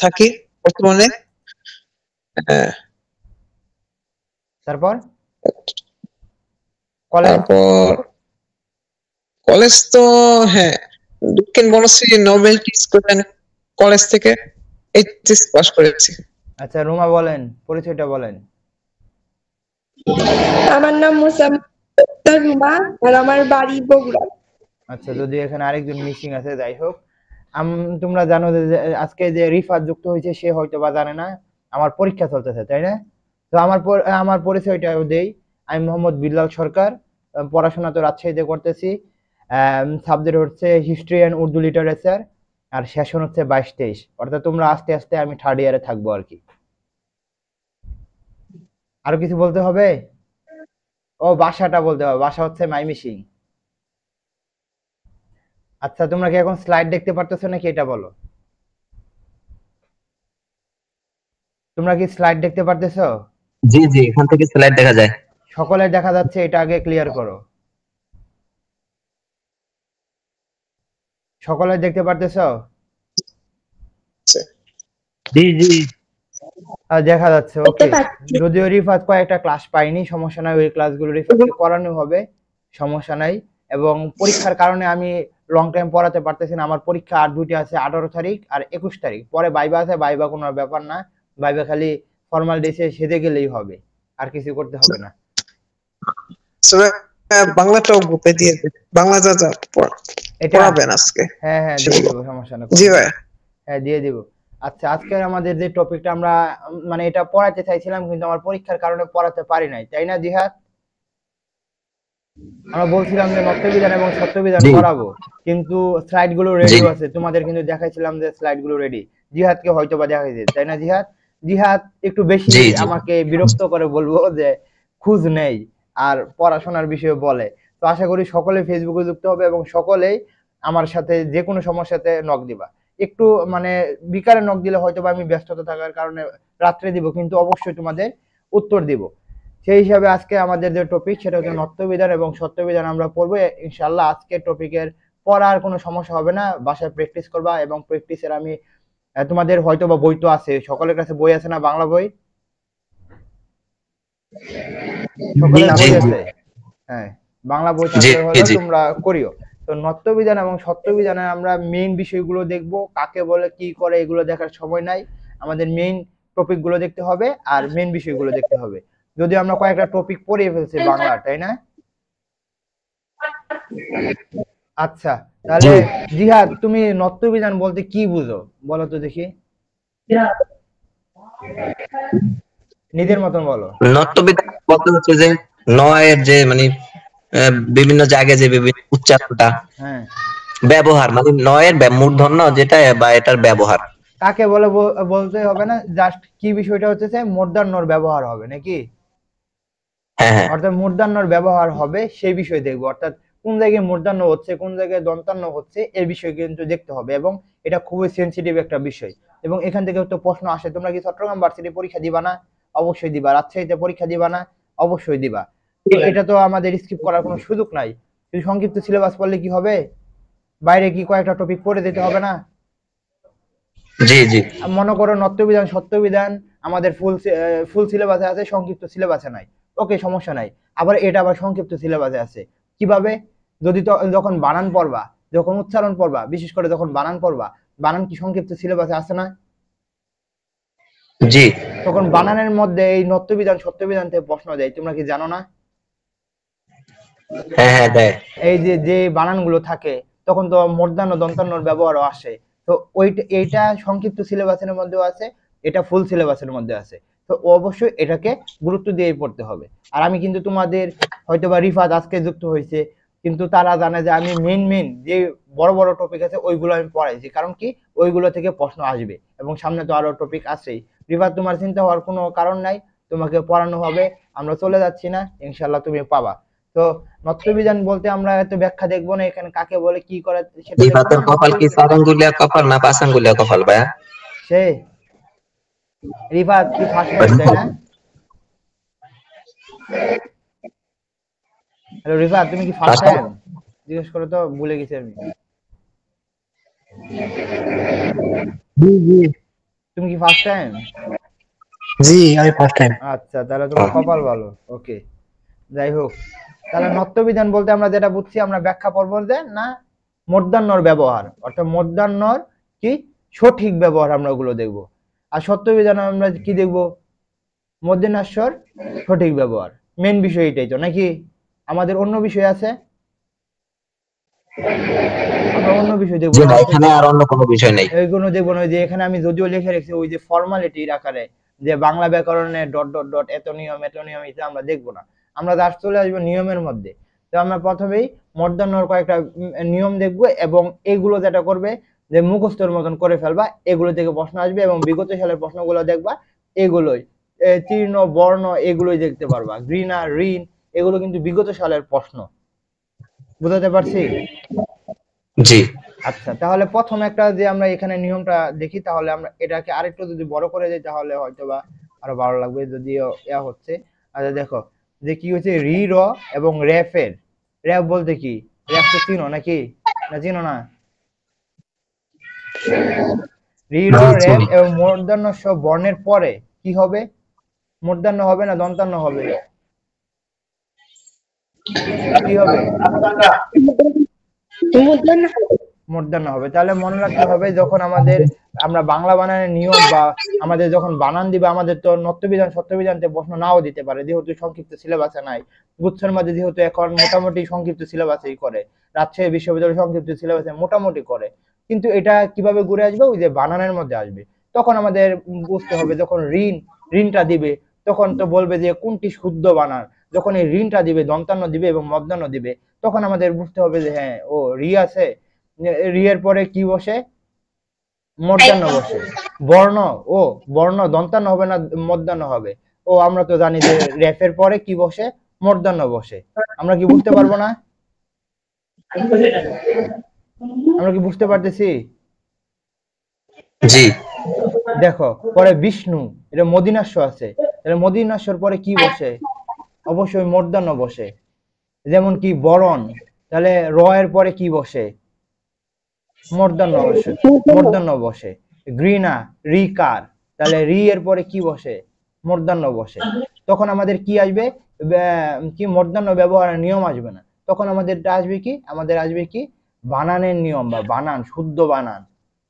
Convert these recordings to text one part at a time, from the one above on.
থাকি বর্তমানে। হ্যাঁ, তারপর কলেজ তারপর কলেজ তো হ্যাঁ দক্ষিণ বনশ্রী নোবেলটি স্কুল অ্যান্ড কলেজ থেকে এইচএস পাস করেছি। আচ্ছা রুমা বলেন, পরিচয়টা বলেন। আমার নাম মুসাম্মাদ রুমা আর আমার বাড়ি বগুড়া। আচ্ছা, যদি এখানে আরেকজন মিসিং আছে, যাই হোক। তোমরা জানো যে আজকে যে রিফাত যুক্ত হয়েছে সে হয়তো বা জানে না আমার পরীক্ষা চলতেছে, তাই না? তো আমার পরিচয়টা দেই। আমি মোহাম্মদ বিল্লাল সরকার। পড়াশোনা তো রাজশাহীতে করতেছি। সাবজেক্ট হচ্ছে হিস্ট্রি অ্যান্ড উর্দু লিটারেচার। আর সেশন হচ্ছে 22-23, অর্থাৎ তোমরা আস্তে আস্তে আমি থার্ড ইয়ারে থাকবো আর কি। আরো কিছু বলতে হবে? ও বাসাটা বলতে হবে, বাসা হচ্ছে মাইমিসিং। আচ্ছা, তোমরা কি এখন স্লাইড দেখতে পারতেছো নাকি এটা বলো? তোমরা কি স্লাইড দেখতে পারতেছো? জি জি, এখান থেকে স্লাইড দেখা যায়। সকলে দেখা যাচ্ছে, এটা আগে ক্লিয়ার করো। সকলে দেখতে পারতেছো? জি জি, দেখা যাচ্ছে, ওকে। যদিও রিফাত কয়েকটা ক্লাস পাইনি, সমস্যা নাই, ওই ক্লাসগুলো রিফাতকে করানো হবে, সমস্যা নাই। এবং পরীক্ষার কারণে আমি লং টাইম পড়াতে পারতেছি না। আমার পরীক্ষা আর দুইটা আছে, 18 তারিখ আর 21 তারিখ। পরে বাইবা আছে, বাইবা কোনো ব্যাপার না। বাইবা খালি ফর্মাল ড্রেসে সেজে গেলেই হবে, আর কিছু করতে হবে না। বাংলাটাও গ্রুপে দিয়ে দেবে, বাংলা যা যা পড়াবেন আজকে। হ্যাঁ হ্যাঁ, দিয়ে দেবো, সমস্যা না। জি ভাই, হ্যাঁ দিয়ে দিব। আচ্ছা, আজকে আমাদের যে টপিকটা আমরা মানে এটা পড়াতে চাইছিলাম, কিন্তু আমার পরীক্ষার কারণে পড়াতে পারি নাই, তাই না জিহাদ? আমরা বলছিলাম যে নত্যবিধান এবং সত্যবিধান পড়াবো, কিন্তু স্লাইড গুলো রেডি আছে, তোমাদের কিন্তু দেখাইছিলাম যে স্লাইড গুলো রেডি। জিহাদকে হয়তো বা দেখাইছে, তাই না জিহাদ? জিহাদ একটু বেশি আমাকে বিরক্ত করে, বলবো যে খুঁজ নেই আর পড়াশোনার বিষয়ে বলে। তো আশা করি সকলে ফেসবুকে যুক্ত হবে এবং সকলেই আমার সাথে যে কোনো সমস্যাতে নক দিবা। একটু মানে বিকালে নক দিলে হয়তো বা আমি ব্যস্ততা থাকার কারণে রাত্রে দিব, কিন্তু অবশ্যই তোমাদের উত্তর দিব। সেই হিসাবে আজকে আমাদের যে টপিক সেটা হচ্ছে নত্যবিধান এবং সত্যবিধান আমরা পড়বো ইনশাআল্লাহ। আজকে টপিকের পড়ার কোনো সমস্যা হবে না, বাসায় প্র্যাকটিস করবা। এবং প্র্যাকটিসের আমি তোমাদের হয়তো বা বই তো আছে, সকলের কাছে বই আছে না, বাংলা বই? সকলের বই আছে? হ্যাঁ, বাংলা বই থাকলে হলো তোমরা করিও। তো নত্যবিধান এবং সত্যবিধানে আমরা মেইন বিষয়গুলো দেখবো, কাকে বলে, কি করে, এগুলো দেখার সময় নাই। আমাদের মেইন টপিক গুলো দেখতে হবে আর মেইন বিষয়গুলো দেখতে হবে। যদি আমরা কয়েকটা টপিক পড়ে ফেলছি বাংলা, তাই না? আচ্ছা, তাহলে জিহাদ তুমি নত্যবিধান বলতে কি বুঝো বলো তো দেখি, নিজের মতন বলো। নত্যবিধান বলতে হচ্ছে যে নয়ের যে মানে বিভিন্ন জায়গায় যে বিভিন্ন উচ্চারণটা, হ্যাঁ, ব্যবহার, মানে নয়ের মূর্ধন্য যেটা বা এটার ব্যবহার কাকে বলে বলতে হবে না, জাস্ট কি বিষয়টা হচ্ছে যে মূর্ধন্যর ব্যবহার হবে নাকি? হ্যাঁ, অর্থাৎ মূর্ধন্যর ব্যবহার হবে সেই বিষয় দেখবো, অর্থাৎ কোন জায়গায় মূর্ধন্য হচ্ছে, কোন জায়গায় দন্তান্ন হচ্ছে, এই বিষয় কিন্তু দেখতে হবে। এবং এটা খুবই সেনসিটিভ একটা বিষয়, এবং এখান থেকে তো প্রশ্ন আসে। তোমরা কি চট্টগ্রাম ভার্সিটি পরীক্ষা দিবা না? অবশ্যই দিবা। রাজশাহীতে পরীক্ষা দিবা না? অবশ্যই দিবা। তো এটা তো আমাদের স্কিপ করার কোনো সুযোগ নাই। যদি সংক্ষিপ্ত সিলেবাস পড়লে কি হবে, বাইরে কি কয়েকটা টপিক পড়ে দিতে হবে না? জি জি, মনে করো নত্যবিধান সত্যবিধান আমাদের ফুল সিলেবাসে আছে, সংক্ষিপ্ত সিলেবাসে নাই, ওকে সমস্যা নাই। আবার এটা আবার সংক্ষিপ্ত সিলেবাসে আছে, কিভাবে? যদি যখন বানান পড়বা, যখন উচ্চারণ পড়বা, বিশেষ করে যখন বানান পড়বা, বানান কি সংক্ষিপ্ত সিলেবাসে আছে না? জি, তখন বানানের মধ্যে এই নত্যবিধান সত্যবিধান থেকে প্রশ্ন দেয়, তোমরা কি জানো না? হ্যাঁ হ্যাঁ দেয়। এই যে যে বানানগুলো থাকে তখন তো মূর্ধন্য দন্তান্নর ব্যবহারও আসে। তো এইটা সংক্ষিপ্ত সিলেবাসের মধ্যেও আছে, এটা ফুল সিলেবাসের মধ্যে আছে। তো অবশ্যই এটাকে গুরুত্ব দিয়েই পড়তে হবে। আর আমি কিন্তু তোমাদের হয়তোবা রিফাত আজকে যুক্ত হয়েছে, কিন্তু তারা জানে যে আমি মেইন যে বড় বড় টপিক আছে ওইগুলো আমি পড়াইছি, কারণ কি ওইগুলো থেকে প্রশ্ন আসবে এবং সামনে তো আরো টপিক আছেই। রিফাত, তোমার চিন্তা হওয়ার কোনো কারণ নাই, তোমাকে পড়ানো হবে। আমরা চলে যাচ্ছি না, ইনশাল্লাহ তুমি পাবা। তো নত্যবিধান বলতে আমরা এত ব্যাখ্যা দেখবো না, এখানে কাকে বলে, কি করে সেটা রিফাতের কপাল কি 4 আঙ্গুলিয়া কপাল না 5 আঙ্গুলিয়া কপাল ভাইয়া? সে রিফাত কি ফার্স্ট টাইম, তাই না? হ্যালো রিফাত, তুমি কি ফার্স্ট টাইম? জিজ্ঞেস করো তো, ভুলে গেছি আমি। জি জি, তুমি কি ফার্স্ট টাইম? জি আমি ফার্স্ট টাইম। আচ্ছা, তাহলে তোমার কপাল ভালো। ওকে, যাই হোক, তাহলে নত্যবিধান বলতে আমরা যেটা বুঝছি, আমরা ব্যাখ্যা পর্ব যে না মূর্ধন্যর ব্যবহার, অর্থাৎ মূর্ধন্যর কি সঠিক ব্যবহার আমরা ওগুলো দেখব। আর সত্যবিধান আমরা কি দেখব? মূর্ধন্যাস্বর সঠিক ব্যবহার। মেন বিষয় এটাই তো নাকি? আমাদের অন্য বিষয় আছে, আমরা অন্য বিষয় দেখবো যে না। এখানে আর অন্য কোনো বিষয় নেই, এইগুলো দেখবো না। ওই যে এখানে আমি যদিও লিখে রেখেছি ওই যে ফর্মালিটির আকারে, যে বাংলা ব্যাকরণে ডট ডট ডট এত নিয়ম এটা আমরা দেখবো না। আমরা জাস্ট চলে আসবো নিয়মের মধ্যে। তো আমরা প্রথমেই মূর্ধন্যর কয়েকটা নিয়ম দেখবো, এবং এগুলো যেটা করবে যে মুখস্থের মতন করে ফেলবা, এগুলো থেকে প্রশ্ন আসবে, এবং বিগত সালের প্রশ্নগুলো দেখবা, এগুলোই তীর্ণ বর্ণ এগুলোই দেখতে পারবা। ঘৃণা, ঋণ, এগুলো কিন্তু বিগত সালের প্রশ্ন। বুঝাতে পারছি? জি আচ্ছা, তাহলে প্রথম একটা যে আমরা এখানে নিয়মটা দেখি, তাহলে আমরা এটাকে আরেকটু যদি বড় করে দিই তাহলে হয়তোবা আরো ভালো লাগবে, যদিও ইয়া হচ্ছে। আচ্ছা দেখো, যে কি হচ্ছে রি র এবং রেফের। রেফ বলতে কি? রেফ তো চিনো নাকি? না চিনো না? রি র রেফ এবং মূর্ধন্য স বর্ণের পরে কি হবে? মূর্ধন্য হবে না দন্তান্ন হবে? কি হবে? মূর্ধন্য মূর্ধন্য হবে। তাহলে মনে রাখতে হবে, যখন আমরা বাংলা বানানের নিয়ম বা আমাদের যখন বানান দিবে, আমাদের তো নত্যবিধান সত্যবিধানতে প্রশ্ন নাও দিতে পারে, যেহেতু সংক্ষিপ্ত সিলেবাসে নাই। গুচ্ছের মাঝে যেহেতু এখন মোটামুটি সংক্ষিপ্ত সিলেবাসেই করে, রাজশাহী বিশ্ববিদ্যালয় সংক্ষিপ্ত সিলেবাসে মোটামুটি করে, কিন্তু এটা কিভাবে ঘুরে আসবে? ওই যে বানানের মধ্যে আসবে। তখন আমাদের বুঝতে হবে, যখন ঋণটা দিবে, তখন তো বলবে যে কোনটি শুদ্ধ বানান। যখন এই ঋণটা দিবে, দন্তান্ন দিবে এবং মধ্যাহ্ন দিবে, তখন আমাদের বুঝতে হবে যে হ্যাঁ, ও রি আছে, রি এর পরে কি বসে? মধ্যাহ্ন বসে। বর্ণ, ও বর্ণ দন্তান্ন হবে না মধ্যাহ্ন হবে? ও আমরা তো জানি যে রেফের পরে কি বসে? মধ্যাহ্ন বসে। আমরা কি বুঝতে পারবো না? আমরা কি বুঝতে পারতেছি? জি দেখো, পরে বিষ্ণু, এটা মদিনাস্য আছে, তাহলে মদিনাস্যর পরে কি বসে? অবশ্যই মধ্যাহ্ন বসে। যেমন কি বরণ, তাহলে র এর পরে কি বসে? মূর্ধন্য বসে। ঘৃণা, রিকার, তাহলে রি এর পরে কি বসে? মূর্ধন্য বসে। তখন আমাদের কি আসবে? কি মূর্ধন্য ব্যবহারের নিয়ম আসবে না, তখন আমাদের আসবে কি? আমাদের আসবে কি? বানানের নিয়ম বা বানান, শুদ্ধ বানান।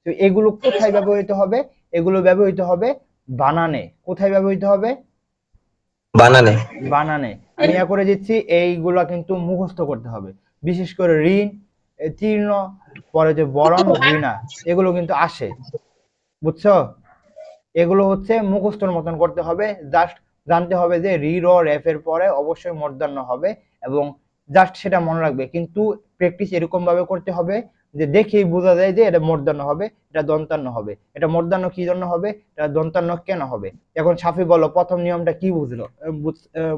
তো এগুলো কোথায় ব্যবহৃত হবে? এগুলো ব্যবহৃত হবে বানানে। কোথায় ব্যবহৃত হবে? বানানে। বানানে। আমি ইয়া করে দিচ্ছি, এইগুলা কিন্তু মুখস্থ করতে হবে। বিশেষ করে ঋণ, তীর্ণ, পরে যে বরণ, ঘৃণা, এগুলো কিন্তু আসে। বুঝছো? এগুলো হচ্ছে মুখস্থর মতন করতে হবে। জাস্ট জানতে হবে যে রি র রেফ এর পরে অবশ্যই মূর্ধন্য হবে, এবং জাস্ট সেটা মনে রাখবে। কিন্তু প্র্যাকটিস এরকম ভাবে করতে হবে যে দেখেই বোঝা যায় যে এটা মূর্ধন্য হবে, এটা দন্তান্ন হবে। এটা মূর্ধন্য কি জন্য হবে? এটা দন্তান্ন কেন হবে? এখন সাফি বলো, প্রথম নিয়মটা কি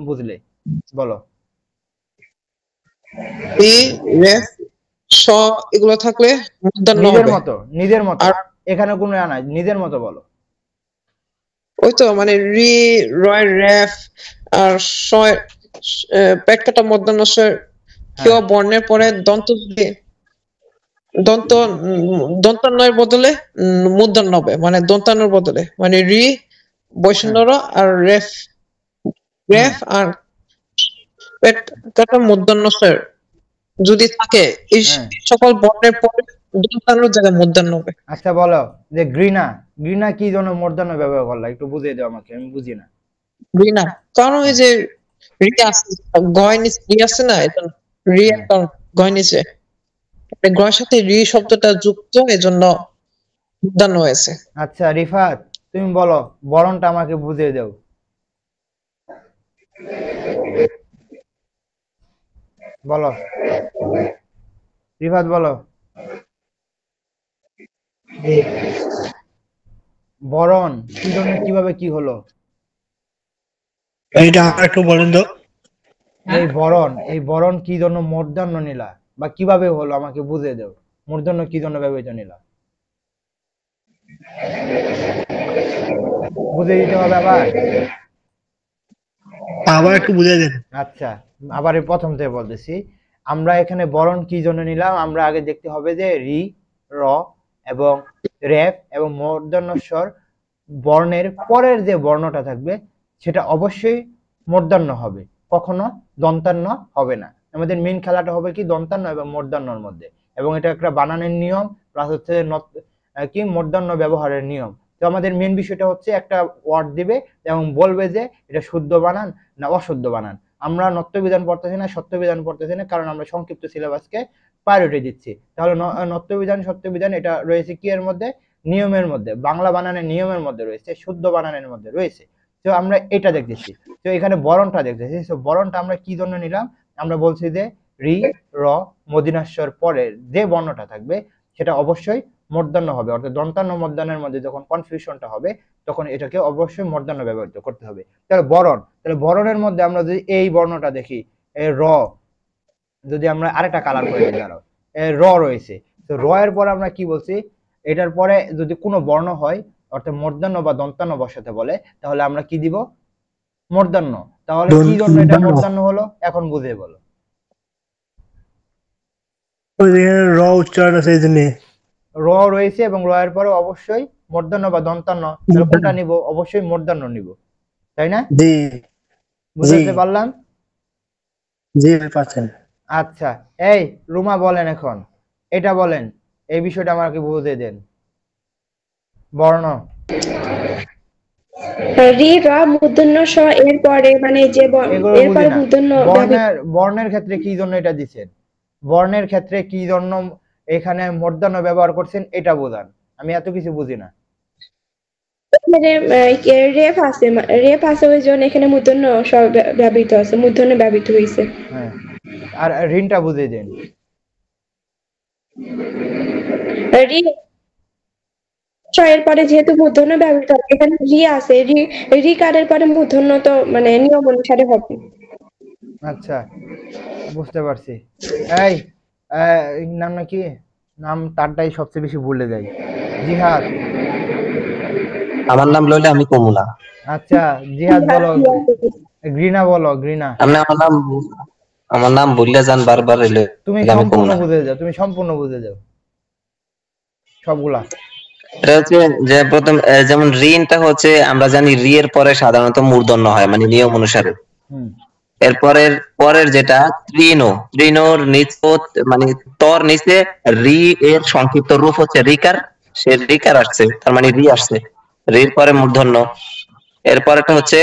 বুঝলে বলো। ই রেফ স এগুলো থাকলে মূর্ধন্য নিজের হবে। মতো, নিজের মতো, আর এখানে কোনো নাই, নিজের মতো বলো। ওই তো মানে রি রয় রেফ আর শয় পেট কাটা মূর্ধন্য স কেউ বর্ণের পরে দন্ত দিয়ে দন্তান্নয়ের বদলে মূর্ধন্য হবে, মানে দন্তান্নর বদলে, মানে রি বৈষ্ণর আর রেফ আর পেট কাটা মূর্ধন্য স যদি থাকে, এই সকল বর্ণের পরে দন্তান্নর জায়গায় মূর্ধন্য হবে। আচ্ছা বলো, যে ঘৃণা, ঘৃণা কি জন্য মূর্ধন্য ব্যবহার করলা? একটু বুঝিয়ে দাও আমাকে, আমি বুঝি না। ঘৃণা কারণ ওই যে রি আছে, গয় নিচে রি আছে না, এটা রি একটা গয় নিচে, গয়ের সাথে রি শব্দটা যুক্ত, এজন্য মূর্ধন্য হয়েছে। আচ্ছা রিফাত, তুমি বলো, বরণটা আমাকে বুঝিয়ে দাও। বলো রিফাত, বলো বরণ কি জন্য, কিভাবে, কি হলো? এইটা একটু বলেন তো। এই বরণ কি জন্য মূর্ধন্য নিলা, বা কিভাবে হলো আমাকে বুঝিয়ে দাও। মূর্ধন্য কি জন্য ব্যবহৃত নিলা, বুঝিয়ে দিতে হবে আবার। আবার একটু বুঝিয়ে দেন। আচ্ছা, আবার এই প্রথম থেকে বলতেছি। আমরা এখানে বরণ কি জন্য নিলাম? আমরা আগে দেখতে হবে যে রি, র এবং রেফ এবং মূর্ধন্য স্বর বর্ণের পরের যে বর্ণটা থাকবে সেটা অবশ্যই মূর্ধন্য হবে, কখনো দন্তান্ন হবে না। আমাদের মেইন খেলাটা হবে কি দন্তান্ন এবং মূর্ধন্যর মধ্যে, এবং এটা একটা বানানের নিয়ম প্লাস হচ্ছে কি মূর্ধন্য ব্যবহারের নিয়ম। তো আমাদের মেইন বিষয়টা হচ্ছে একটা ওয়ার্ড দিবে এবং বলবে যে এটা শুদ্ধ বানান না অশুদ্ধ বানান। আমরা নত্যবিধান পড়তেছি না, সত্যবিধান পড়তেছি না, কারণ আমরা সংক্ষিপ্ত সিলেবাসকে প্রায়োরিটি দিচ্ছি। তাহলে নত্যবিধান সত্যবিধান এটা রয়েছে কি এর মধ্যে, নিয়মের মধ্যে, বাংলা বানানের নিয়মের মধ্যে রয়েছে, শুদ্ধ বানানের মধ্যে রয়েছে। তো আমরা এটা দেখতেছি। তো এখানে বরণটা দেখতেছি। তো বরণটা আমরা কি জন্য নিলাম, আমরা বলছি যে রি র মদিনাস্বর পরের যে বর্ণটা থাকবে সেটা অবশ্যই মূর্ধন্য হবে, অর্থাৎ দন্তান্ন মূর্ধন্যের মধ্যে যখন কনফিউশনটা হবে তখন এটাকে অবশ্যই মূর্ধন্য ব্যবহৃত করতে হবে। তাহলে বরণ, তাহলে বরণের মধ্যে আমরা যদি এই বর্ণটা দেখি র, যদি আমরা আরেকটা কালার করে দিই, দাঁড়াও, র রয়েছে। তো র এর পরে আমরা কি বলছি, এটার পরে যদি কোনো বর্ণ হয় অর্থাৎ মূর্ধন্য বা দন্তান্ন বসাতে বলে তাহলে আমরা কি দিব, মূর্ধন্য। তাহলে কি জন্য এটা মূর্ধন্য হলো এখন বুঝে বলো। ওই যেখানে র উচ্চারণ আছে এই জন্য। র রয়েছে এবং র এর পরে অবশ্যই মূর্ধন্য বা দন্তান্ন, তাহলে কোনটা নিব, অবশ্যই মূর্ধন্য নিব, তাই না? জি বুঝতে পারলাম? জি পাচ্ছেন। আচ্ছা, এই রুমা বলেন এখন, এটা বলেন, এই বিষয়টা আমাকে বুঝিয়ে দেন। বর্ণ রি র মূর্ধন্য স এর পরে মানে যে এগুলো এর বুঝি পরে না। মূর্ধন্য বর্ণের ক্ষেত্রে কি জন্য এটা দিচ্ছেন, বর্ণের ক্ষেত্রে কি জন্য এখানে মূর্ধন্য ব্যবহার করছেন এটা বোঝান, আমি এত কিছু বুঝি না। রেফ আছে, রেফ আছে ওই জন্য এখানে মূর্ধন্য স ব্যবহৃত আছে, মূর্ধন্য ব্যবহৃত হয়েছে। হ্যাঁ, আর ঋণটা বুঝিয়ে দেন। রি স এর পরে যেহেতু মূর্ধন্য ব্যবহৃত হবে, এখানে রি আছে, রি কারের পরে মূর্ধন্য তো মানে নিয়ম অনুসারে হবে। আচ্ছা, বুঝতে পারছি। এই নাম নাকি, নাম তারটাই সবচেয়ে বেশি ভুলে যাই। জিহাদ। আমার নাম লইলে আমি কমু না। আচ্ছা, জিহাদ বলো, গ্রিনা বলো, গ্রিনা। আপনি আমার নাম ভুলে যান বারবার এলে তুমি আমি কমু সম্পূর্ণ না। বুঝে যাও, তুমি সম্পূর্ণ বুঝে যাও সবগুলা। এটা হচ্ছে যে প্রথম যেমন ঋণটা হচ্ছে আমরা জানি রি এর পরে সাধারণত মূর্ধন্য হয় মানে নিয়ম অনুসারে। হুম, এরপরের পরের যেটা তৃণর মানে তর নিচে রি এর সংক্ষিপ্ত রূপ হচ্ছে রিকার, সে রিকার আসছে তার মানে রি আসছে, রির পরে মূর্ধন্য। এরপরেটা হচ্ছে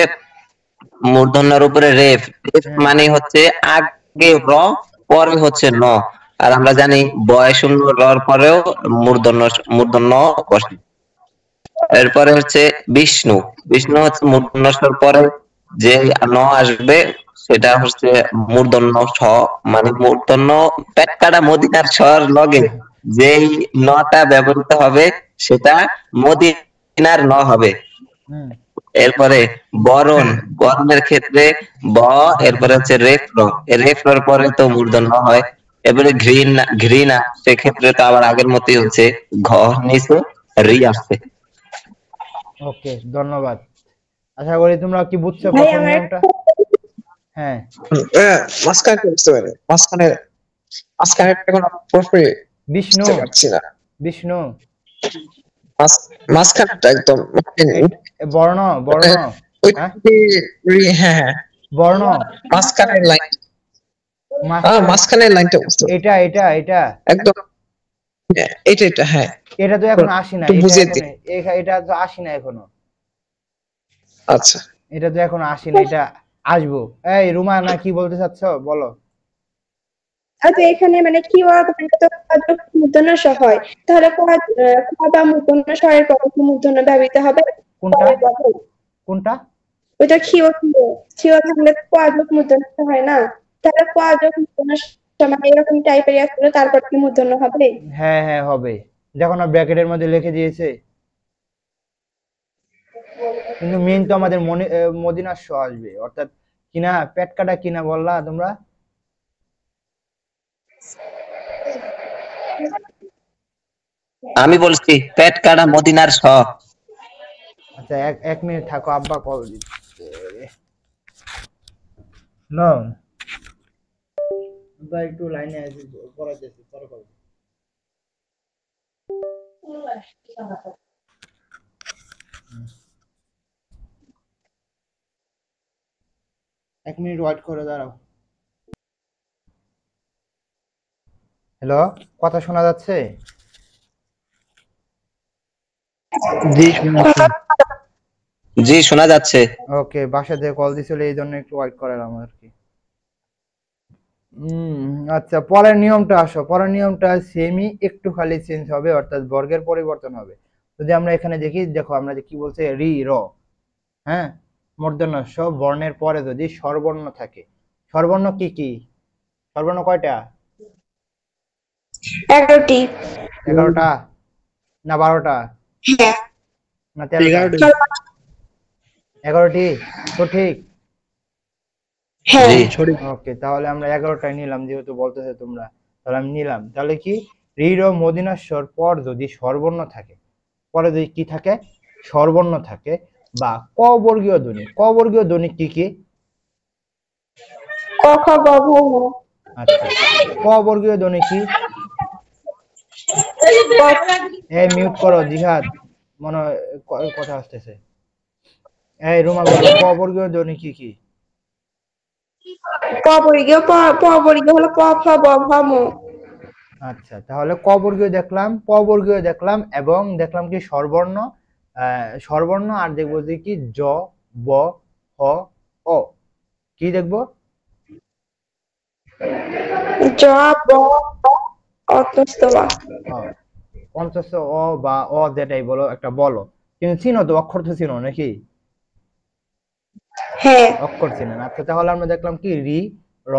মূর্ধন্যের উপরে রেফ, রেফ হ্যাঁ, মানে হচ্ছে আগে র পরে হচ্ছে ন। আর আমরা জানি বয় শূন্য রর পরেও মূর্ধন্য মূর্ধন্য বসে। এরপরে হচ্ছে বিষ্ণু, বিষ্ণু হচ্ছে মূর্ধন্য স্বর পরে যে ন আসবে সেটা হচ্ছে মূর্ধন্য ছ, মানে মূর্ধন্য পেট কাটা মদিনার স্বর লগে যেই নটা ব্যবহৃত হবে সেটা মদিনার ন হবে। হুম, এরপরে বরণ, বরণের ক্ষেত্রে ব, এরপরে হচ্ছে রেফ্র, রেফ্রর পরে তো মূর্ধন্য হয়। এবারে ঘৃণা, ঘৃণা সেক্ষেত্রে তো আবার আগের মতোই হচ্ছে ঘ নিচে রি আসছে। ওকে, ধন্যবাদ। আশা করি তোমরা কি বুঝছো ভাই প্রথম আমার নিয়মটা। হ্যাঁ, মাঝখানে বুঝতে পারি, মাঝখানে এখন পুরোপুরি বিষ্ণু, বুঝতে পারছি না। বিষ্ণু মাঝখানটা একদম বর্ণ, বর্ণ, হ্যাঁ হ্যাঁ হ্যাঁ, বর্ণ, মাঝখানের লাইন, মাঝখানে, মাঝখানের লাইনটা বুঝতে পারছি এটা এটা এটা একদম, এটা হ্যাঁ, এটা তো এখন আসি না, একটু এটা বুঝিয়ে এখন দিন। এটা তো আসি না এখনো, আচ্ছা, এটা তো এখন আসি না, এটা আসবো। এই রুমা না কি বলতে চাচ্ছ বলো। আচ্ছা এখানে মানে কি তো মূর্ধন্য স হয়, তাহলে ক বা মূর্ধন্য স এর পরে কি মূর্ধন্য ব্যবহৃত হবে? কোনটা কোনটা? ওইটা খিও খিও খিও থাকলে ক যোগ মূর্ধন্য স হয় না, তাহলে ক যোগ মূর্ধন্য স মানে এরকম টাইপের আসলে তারপর কি মূর্ধন্য হবে? হ্যাঁ হ্যাঁ হবে, যখন ব্র্যাকেটের মধ্যে লিখে দিয়েছে। কিন্তু মেইন তো আমাদের মদিনার শ আসবে, অর্থাৎ কিনা পেট কাটা কিনা বললা তোমরা। আমি বলছি পেট কাটা মদিনার স। আচ্ছা, এক মিনিট থাকো, আব্বা কল দিচ্ছে। না আব্বা একটু লাইনে আছে, পড়াইতেছি, পরে কল। এক মিনিট ওয়েট করে দাঁড়াও। হ্যালো, কথা শোনা যাচ্ছে? জি শোনা যাচ্ছে। জি শোনা যাচ্ছে। ওকে, বাসা থেকে কল দিছিল এই জন্য একটু ওয়েট করালাম আর কি। আচ্ছা, পরের নিয়মটা আসো। পরের নিয়মটা সেমই, একটু খালি চেঞ্জ হবে, অর্থাৎ বর্গের পরিবর্তন হবে। যদি আমরা এখানে দেখি, দেখো আমরা যে কি বলছে, রি র, হ্যাঁ, মূর্ধন্য ষ বর্ণের পরে যদি স্বরবর্ণ থাকে। স্বরবর্ণ কি কি? স্বরবর্ণ কয়টা? 11টি। 11টা না 12টা হ্যাঁ, না 13টা? 11টি। 11টি সঠিক। হ্যাঁ, জি সঠিক। ওকে, তাহলে আমরা 11টাই নিলাম, যেহেতু বলতেছে তোমরা, তাহলে আমি নিলাম। তাহলে কি, ঋ র মদিনাস্বর পর যদি স্বরবর্ণ থাকে, পরে যদি কি থাকে, স্বরবর্ণ থাকে, বা ক বর্গীয় ধ্বনি। ক বর্গীয় ধ্বনি কি কি? ক খ গ ঘ ঙ। আচ্ছা, ক বর্গীয় ধ্বনি কি? এই মিউট করো জিহাদ, মনে হয় কথা আসতেছে। এই রুমা বলো, ক বর্গীয় ধ্বনি কি কি? প বর্গীয়, প বর্গীয় হলো ক খ গ ঘ ম। আচ্ছা, তাহলে ক বর্গীয় দেখলাম, প বর্গীয় দেখলাম, এবং দেখলাম কি স্বরবর্ণ, স্বরবর্ণ, আর দেখবো যে কি জ, ব, হ, অ। কি দেখবো? জ ব অন্তস্থ বা। পঞ্চস্ত অ বা অ, যেটাই বলো একটা বলো, কিন্তু চিনো তো, অক্ষর তো চিনো নাকি? হ্যাঁ, অক্ষর চিনেন। আচ্ছা, তাহলে আমরা দেখলাম কি রি র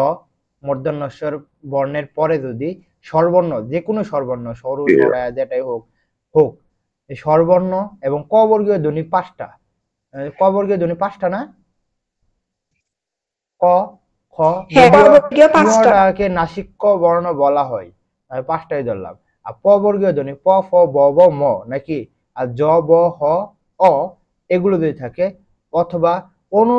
মূর্ধন্যস্বর বর্ণের পরে যদি স্বরবর্ণ, যে কোনো স্বরবর্ণ, সরু সরায়া যেটাই হোক হোক, এই স্বরবর্ণ এবং ক বর্গীয় ধ্বনি 5টা। ক বর্গীয় ধ্বনি 5টা না? ক, খ, হ্যাঁ, ক যদিও বর্গীয় 5টা। ইহটাকে নাসিক ক বর্ণ বলা হয়, আমি 5টাই ধরলাম। আর প বর্গীয় ধ্বনি প, ফ, ব, ব, ম নাকি? আর জ, ব, হ, অ এগুলো যদি থাকে, অথবা অনু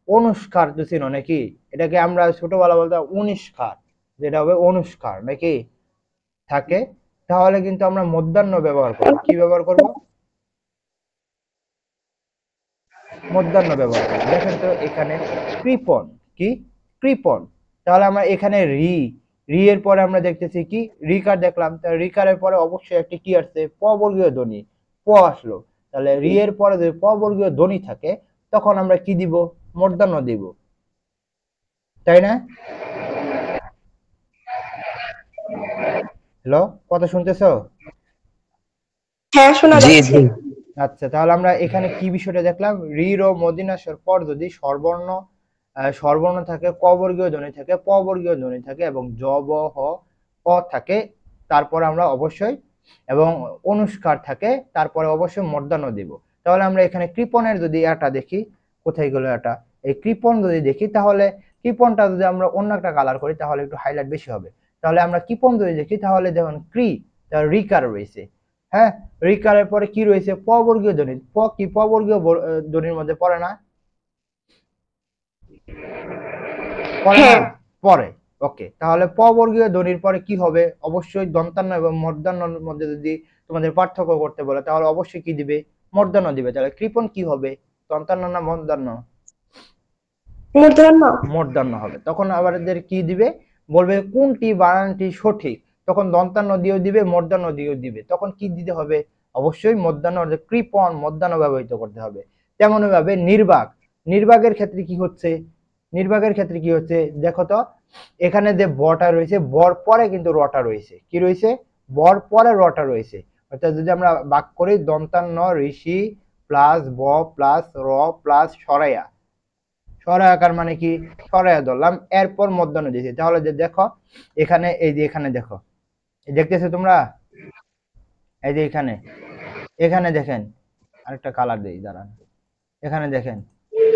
অনুস্কার তো চিনো নাকি? এটাকে আমরা ছোটবেলা বলতাম অনুস্কার, যেটা হবে অনুস্কার নাকি থাকে, তাহলে কিন্তু আমরা মধ্যাহ্ন ব্যবহার করব। কি ব্যবহার করব? মধ্যাহ্ন ব্যবহার করব। দেখেন তো এখানে কৃপণ, কি কৃপণ, তাহলে আমরা এখানে রি, রি এর পরে আমরা দেখতেছি কি রিকার দেখলাম, তাহলে রিকারের পরে অবশ্যই একটি কি আসছে, প বর্গীয় ধ্বনি, প আসলো। তাহলে রি এর পরে যদি প বর্গীয় ধ্বনি থাকে, তখন আমরা কি দিব? মূর্ধন্য দিব, তাই না? হ্যালো, কথা শুনতেছো? হ্যাঁ, শোনা জি যাচ্ছে। জি আচ্ছা, তাহলে আমরা এখানে কি বিষয়টা দেখলাম, রি র মদিনাসর পর যদি স্বরবর্ণ, স্বরবর্ণ থাকে, ক বর্গীয় ধ্বনি থাকে, প বর্গীয় ধ্বনি থাকে, এবং জ, ব, হ, অ থাকে, তারপর আমরা অবশ্যই, এবং অনুস্কার থাকে, তারপরে অবশ্যই মূর্ধন্য দিব। তাহলে আমরা এখানে কৃপণের যদি এটা দেখি, কোথায় গেল এটা, এই কৃপণ যদি দেখি, তাহলে কৃপণটা যদি আমরা অন্য একটা কালার করি তাহলে একটু হাইলাইট বেশি হবে। তাহলে আমরা কৃপণ যদি দেখি, তাহলে দেখুন ক্রি, তার রিকার রয়েছে, হ্যাঁ, রিকারের পরে কি রয়েছে? প বর্গীয় ধ্বনি। প কি প বর্গীয় ধ্বনির মধ্যে পড়ে না? পড়ে না? হ্যাঁ, পড়ে। ওকে, তাহলে প বর্গীয় ধ্বনির পরে কি হবে? অবশ্যই দন্তান্ন এবং মূর্ধন্যর মধ্যে যদি তোমাদের পার্থক্য করতে বলে, তাহলে অবশ্যই কি দিবে? মূর্ধন্য দিবে। তাহলে কৃপণ কি হবে? দন্তান্ন না মূর্ধন্য? মূর্ধন্য। মূর্ধন্য হবে। তখন আবার এদের কি দিবে? বলবে কোনটি বানানটি সঠিক, তখন দন্তান্ন দিয়েও দিবে, মূর্ধন্য দিয়েও দিবে। তখন কি দিতে হবে? অবশ্যই মূর্ধন্য, কৃপণ মূর্ধন্য ব্যবহৃত করতে হবে। তেমনই ভাবে নির্বাক, নির্বাকের ক্ষেত্রে কি হচ্ছে? নির্বাকের ক্ষেত্রে কি হচ্ছে দেখো তো, এখানে যে বটা রয়েছে, বর পরে কিন্তু রটা রয়েছে। কি রয়েছে? বর পরে রটা রয়েছে। অর্থাৎ যদি আমরা বাক করি, দন্তান্ন ঋষি প্লাস ব প্লাস র প্লাস সরায়া, সরায়াকার মানে কি? সরায়া ধরলাম, এরপর মধ্যাহ্ন দিয়েছি। তাহলে যে দেখো এখানে, এই যে এখানে দেখো, দেখতেছো তোমরা, এই যে এখানে, এখানে দেখেন, আরেকটা কালার দেই দাঁড়ান, এখানে দেখেন,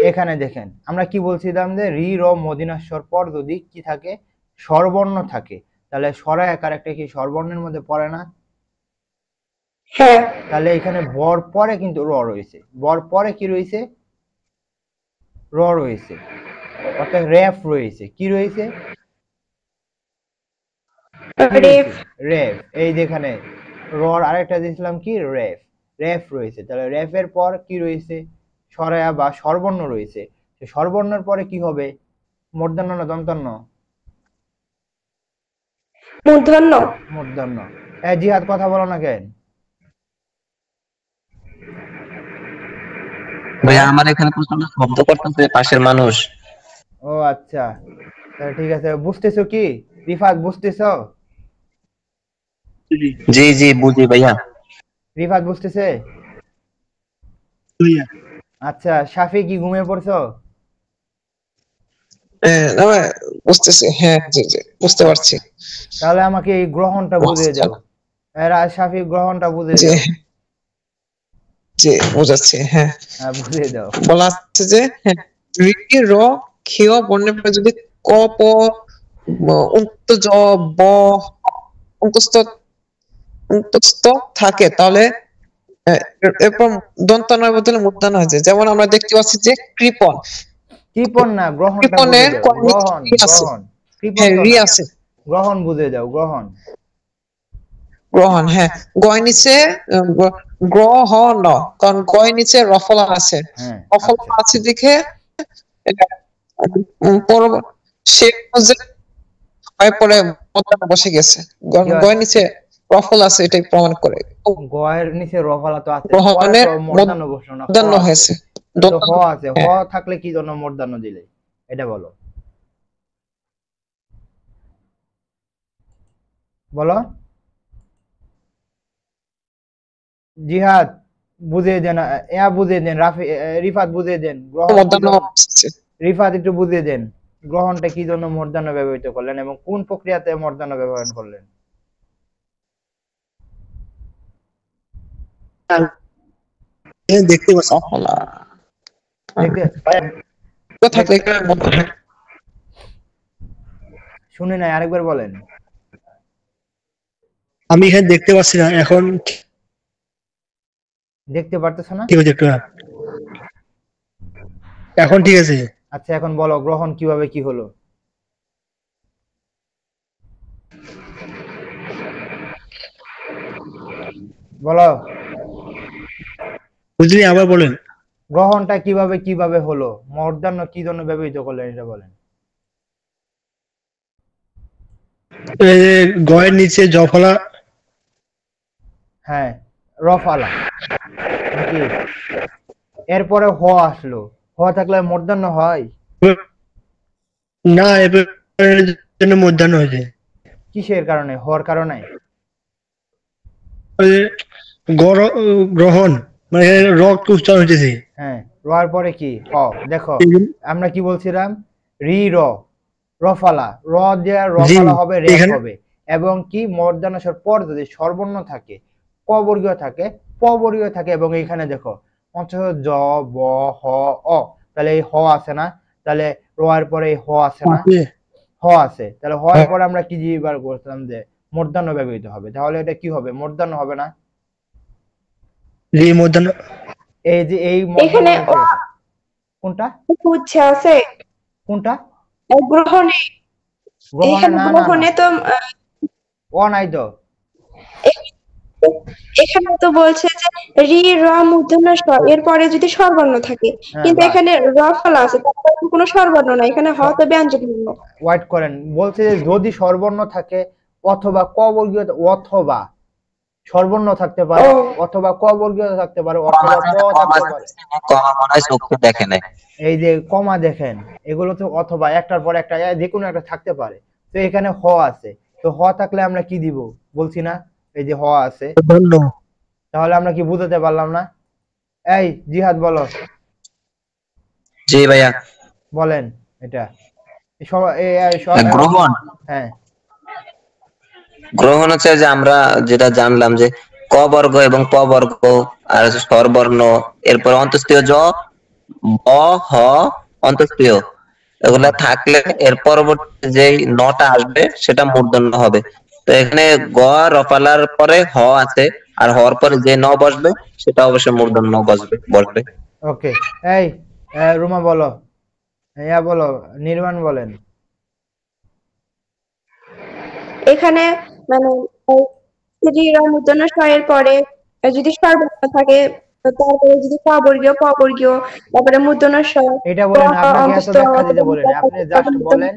এখানে দেখেন, আমরা কি বলছিলাম যে রি র মদিনাস্বর পর যদি কি থাকে? স্বরবর্ণ থাকে, তাহলে সরায়াকার একটা কি স্বরবর্ণের মধ্যে পড়ে না? হ্যাঁ, তাহলে এখানে বর পরে কিন্তু র রয়েছে, বর পরে কি রয়েছে? র রয়েছে, অর্থাৎ রেফ রয়েছে। কি রয়েছে? কি রেফ। রয়েছে? রেফ। এই যেখানে রর আরেকটা দিয়েছিলাম কি? রেফ। রেফ রয়েছে, তাহলে রেফের পর কি রয়েছে? সরেয়া বা স্বরবর্ণ রয়েছে। স্বরবর্ণের পরে কি হবে? মূর্ধন্য না দন্তন্য? মূর্ধন্য। মূর্ধন্য। জিহাদ কথা বলো না কেন? ভাইয়া আমার এখানে প্রচন্ড শব্দ করতেছে পাশের মানুষ। ও আচ্ছা, তাহলে ঠিক আছে। বুঝতেছো কি রিফাত, বুঝতেছো? জি জি বুঝি ভাইয়া। রিফাত বুঝতেছে? আচ্ছা, শাফি কি ঘুমিয়ে পড়ছো? না ভাই, বুঝতেছি, হ্যাঁ জি জি বুঝতে পারছি। তাহলে আমাকে এই গ্রহণটা বুঝিয়ে দাও। শাফি গ্রহণটা বুঝিয়ে জি দাও। জি বুঝাচ্ছি, হ্যাঁ। বুঝিয়ে দাও। বলা আছে যে রি র ক্ষীয় বর্ণের পরে যদি ক প উক্ত জ ব অন্তস্থ থাকে, তাহলে এরপর দন্তানোর বদলে মূর্ধন্য হয়েছে। যেমন আমরা দেখতে পাচ্ছি যে কৃপণ, কৃপণ না, গ্রহণটা কৃপণে বুঝিয়ে দাও। গ্রহণ, আছে, গ্রহণ। কৃপণ হ্যাঁ তো রি না, আছে, গ্রহণ বুঝিয়ে দাও। গ্রহণ, গ্রহণ, হ্যাঁ। গয় নিচে গ্রহ ন, কারণ গয় নিচে রফলা আছে, হ্যাঁ রফলা আচ্ছা। আছে দেখে সে হয় পরে মধ্যাহ্ন বসে গেছে, গয় নিচে রফল আছে, এটাই প্রমাণ করে। গয়ের নিচে রফলা তো আছে, পরে গ্রহণের তো মূর্ধন্য বসলো না, হ মধ্যাহ্ন আছে। হয়েছে, তো হ আছে, হ হ্যাঁ। থাকলে কি জন্য মূর্ধন্য দিলে, এটা বলো, বলো। জিহাদ বুঝিয়ে দেন, বুঝিয়ে দেন, রিফাত বুঝিয়ে দেন, গ্রহণ কি মধ্যাহ্ন জন্য, আসছে। রিফাত একটু বুঝিয়ে দেন, গ্রহণটা কি জন্য মূর্ধন্য ব্যবহৃত করলেন এবং কোন প্রক্রিয়াতে মূর্ধন্য ব্যবহার করলেন? দেখতে পাচ্ছি। রফলা দেখতে থাকলে এখানে মধ্যাহ্ন। শুনে নাই, আরেকবার বলেন। আমি এখানে দেখতে পাচ্ছি না এখন। দেখতে পারতেছো না? ঠিক আছে, একটু এখন ঠিক আছে। আচ্ছা, এখন বলো গ্রহণ কিভাবে কি হলো? বলো, বুঝলি, আবার বলেন। গ্রহণটা কিভাবে কিভাবে হলো, মূর্ধন্য কি জন্য ব্যবহৃত করলেন, এটা বলেন। এই যে গয়ের নিচে জফলা। হ্যাঁ, রফালা নাকি? এরপরে হ আসলো, হ থাকলে মূর্ধন্য হয়? না, এবার জন্য মধ্যাহ্ন হয়েছে। কিসের কারণে? হর কারণে? ওই যে গ্রহণ মানে রক্ত উচ্চারণ হয়েছে। হ্যাঁ, রর পরে কি? হ। দেখো আমরা কি বলছিলাম, রি র, রফালা, র দেয়া রফালা হবে, রেফ এখানে হবে, এবং কি মূর্ধন্য স্বর পর যদি স্বরবর্ণ থাকে, ক বর্গীয় থাকে, প বর্গীয় থাকে, এবং এইখানে দেখো পঞ্চম জ ব হ অ, তাহলে এই হ আছে না, তাহলে র এর পরে এই হ আছে না, হ আছে, তাহলে হ এর পরে আমরা কি বার করছিলাম যে মূর্ধন্য ব্যবহৃত হবে, তাহলে এটা কি হবে? মূর্ধন্য হবে না? রি মধ্যাহ্ন। এই যে এই মূর্ধন্য এখানে হয়েছে এটা। কোনটা? উচ্ছে আছে কোনটা? গ্রহণে। গ্রহণে? এখানে না না না, গ্রহণে তো ও নাই তো। এখানে তো বলছে যে রি র মূর্ধন্য ষ, এরপরে যদি স্বরবর্ণ থাকে, হ্যাঁ, কিন্তু বাস। এখানে র ফলা আছে, তারপরে তো কোনো স্বরবর্ণ নাই, এখানে হ তো ব্যঞ্জন বর্ণ। ওয়াইট করেন, বলছে যে যদি স্বরবর্ণ থাকে অথবা ক বর্গীয়, অথবা স্বরবর্ণ থাকতে পারে, অথবা ক বর্গীয় থাকতে পারে, অথবা প থাকতে পারে। কমা মনে হয় চোখে দেখে নাই। এই যে কমা দেখেন, এগুলো তো অথবা একটার পর একটা যে কোনো একটা থাকতে পারে। তো এখানে হ আছে, তো হ থাকলে আমরা কি দিব বলছি না, এই যে হ আছে, তাহলে আমরা কি বুঝাতে পারলাম না? এই জিহাদ বলো। জি ভাইয়া। বলেন এটা। গ্রহণ, হ্যাঁ, গ্রহণ হচ্ছে যে আমরা যেটা জানলাম যে ক বর্গ এবং প বর্গ আর হচ্ছে স্বরবর্ণ, এরপর অন্তস্থীয় জ ব হ অন্তস্থীয়, এগুলা থাকলে এর পরবর্তী যে নটা আসবে সেটা মূর্ধন্য হবে। তো এখানে গ রফালার পরে হ আছে, আর হর পরে যে ন বসবে সেটা অবশ্যই মূর্ধন্য বসবে। ওকে। এই রুমা বলো, বলো, নির্মাণ বলেন। এখানে মানে রি র মূর্ধন্য ষ এর পরে যদি স্বরবর্ণ থাকে তারপরে যদি ক বর্গীয় তারপরে মূর্ধন্য ষ এটা বলেন, আপনাকে এত ব্যাখ্যা দিতে বলে না, আপনি জাস্ট বলেন,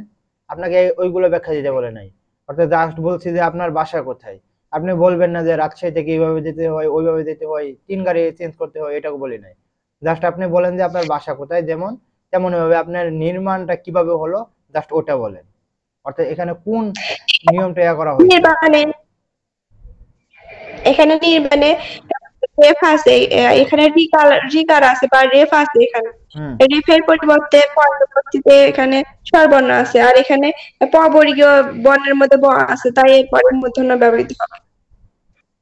আপনাকে ওইগুলো ব্যাখ্যা দিতে বলে নাই। অর্থাৎ জাস্ট বলছি যে আপনার বাসা কোথায়, আপনি বলবেন না যে রাজশাহী থেকে এইভাবে যেতে হয় ওইভাবে যেতে হয় 3 গাড়ি চেঞ্জ করতে হয়, এটাও বলি নাই। জাস্ট আপনি বলেন যে আপনার বাসা কোথায়, যেমন তেমনই ভাবে আপনার নির্মাণটা কিভাবে হলো জাস্ট ওটা বলেন। অর্থাৎ এখানে কোন নিয়মটা করা হয়েছে? এখানে নির্মাণে রেফ আছে, এখানে রিকার আছে বা রেফ আছে, এখানে রেফের পরিবর্তে পরবর্তীতে এখানে স্বরবর্ণ আছে, আর এখানে পবর্গীয় বর্ণের মধ্যে ব আছে, তাই এরপরে মূর্ধন্য ব্যবহৃত হবে।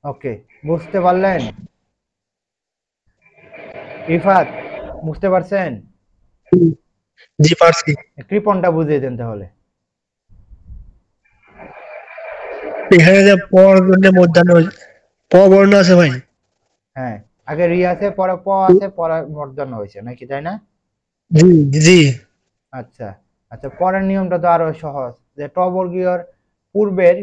ওকে, বুঝতে পারলেন? রিফাত বুঝতে পারছেন? জি পারছি। কৃপণটা বুঝিয়ে দেন তাহলে। এখানে যে প বর্ণে মূর্ধন্য প বর্ণ আছে ভাই। হ্যাঁ, আগে রি আছে, পরে প আছে, পরে মূর্ধন্য হয়েছে নাকি, তাই না? জি জি। আচ্ছা আচ্ছা, পরের নিয়মটা তো আরো সহজ, যে ট বর্গীয়র পূর্বের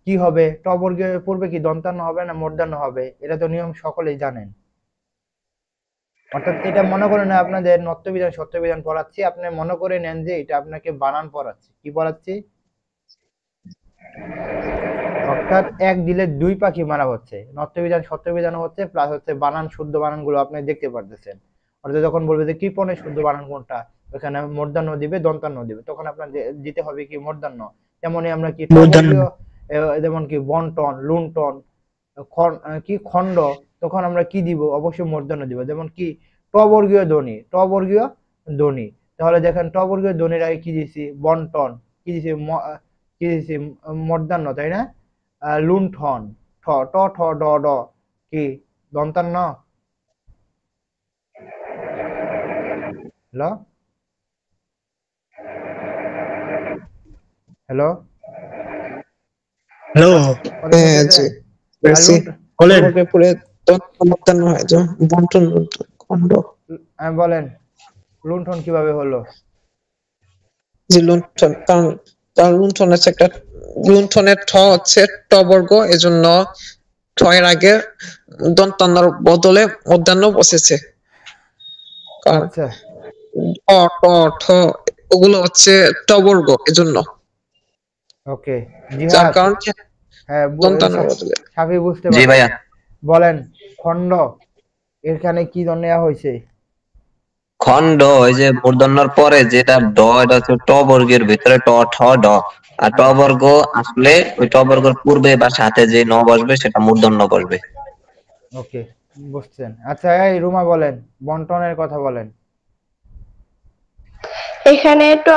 কি হবে, ট বর্গীয়র পূর্বে কি দন্তান্ন হবে না মূর্ধন্য হবে, এটা তো নিয়ম সকলেই জানেন। অর্থাৎ এটা মনে করেন না আপনাদের নত্যবিধান সত্যবিধান পড়াচ্ছি, আপনি মনে করে নেন যে এটা আপনাকে বানান পড়াচ্ছি। কি পড়াচ্ছি? অর্থাৎ এক দিলে দুই পাখি মারা হচ্ছে, নত্যবিধান সত্যবিধান হচ্ছে, প্লাস হচ্ছে বানান, শুদ্ধ বানান গুলো আপনি দেখতে পারতেছেন। অর্থাৎ যখন বলবে যে কৃপণের শুদ্ধ বানান কোনটা, ওখানে মূর্ধন্য দিবে, দন্তান্ন দিবে, তখন আপনার দিতে হবে কি মূর্ধন্য। তেমনি আমরা কি যেমন কি বন্টন, লুণ্ঠন, কি খণ্ড, তখন আমরা কি দিব? অবশ্যই মূর্ধন্য দিব। যেমন কি টবর্গীয় ধ্বনি, টবর্গীয় ধ্বনি, তাহলে দেখেন টবর্গীয় ধ্বনির আগে কি দিছি? বন্টন, কি দিছি মূর্ধন্য, তাই না? লুণ্ঠন, ঠ ট ঠ ড ড, কি দন্তান্ন? হ্যালো হ্যালো হ্যালো, বলেন লুণ্ঠন কিভাবে হলো? যে লুণ্ঠন, কারণ তার লুণ্ঠন আছে একটা, লুণ্ঠনের ঠ হচ্ছে ট বর্গ, এজন্য ঠ এর আগে দন্তান্নর বদলে মূর্ধন্য বসেছে। আচ্ছা, ট ঠ ওগুলো হচ্ছে ট বর্গ, এজন্য। ওকে, যার কারণে হ্যাঁ দন্তান্নর বদলে। সাফি বুঝতে জি ভাইয়া। বলেন খণ্ড, এখানে কি নেওয়া হয়েছে? খণ্ড ওই যে মূর্ধন্যর পরে যেটা ড, এটা হচ্ছে ট বর্গের ভিতরে ট ঠ ড, আর ট বর্গ আসলে ওই ট বর্গের পূর্বে বা সাথে যে ন বসবে সেটা মূর্ধন্য বসবে। ওকে, বুঝছেন। আচ্ছা, এই রুমা বলেন বন্টনের কথা বলেন। এখানে ট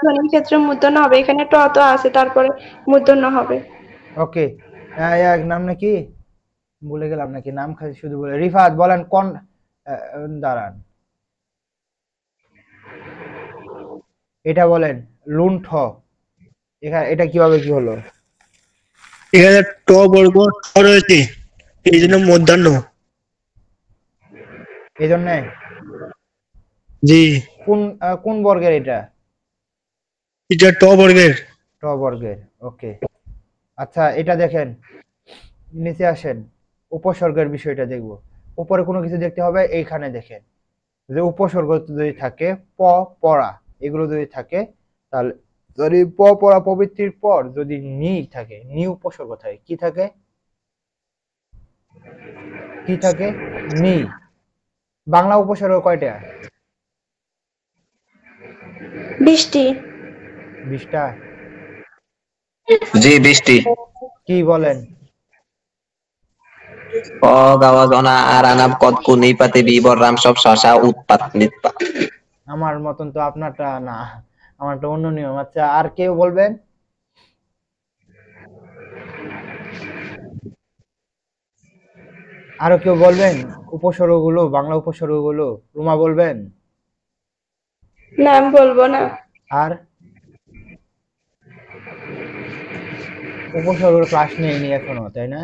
ধ্বনির ক্ষেত্রে মূর্ধন্য হবে, এখানে ট তো আছে, তারপরে মূর্ধন্য হবে। ওকে, এক নাম নাকি ভুলে গেলাম নাকি, নাম খালি শুধু বলে। রিফাত বলেন কোন, দাঁড়ান, এটা বলেন লুণ্ঠ, এটা কিভাবে কি হলো? এখানে ট বর্গ ঠ রয়েছে, এই জন্য মূর্ধন্য। এই জন্য? জি। কোন বর্গের এটা? এটা ট বর্গের। ট বর্গের, ওকে। আচ্ছা, এটা দেখেন, নিচে আসেন, উপসর্গের বিষয়টা দেখব। উপরে কোনো কিছু দেখতে হবে, এইখানে দেখেন যে উপসর্গ যদি থাকে, প পড়া, এগুলো যদি থাকে, তাহলে যদি প পড়া প্রবৃত্তির পর যদি নি থাকে, নি উপসর্গ থাকে, কি থাকে? কি থাকে? নি। বাংলা উপসর্গ কয়টা? 20টি। 20টা? জি 20টি। কি বলেন? অ গাওয়া গনা আর আনাব কদ কু নিপাতি বিবর রাম সব শশা উৎপাত নিৎপা। আমার মতন তো আপনারটা না, আমারটা অন্য নিয়ম। আচ্ছা, আর কেউ বলবেন? আরো কেউ বলবেন উপসর্গগুলো, বাংলা উপসর্গগুলো? রুমা বলবেন? না, আমি বলবো না। আর উপসর্গের ক্লাস নেইনি এখনো, তাই না?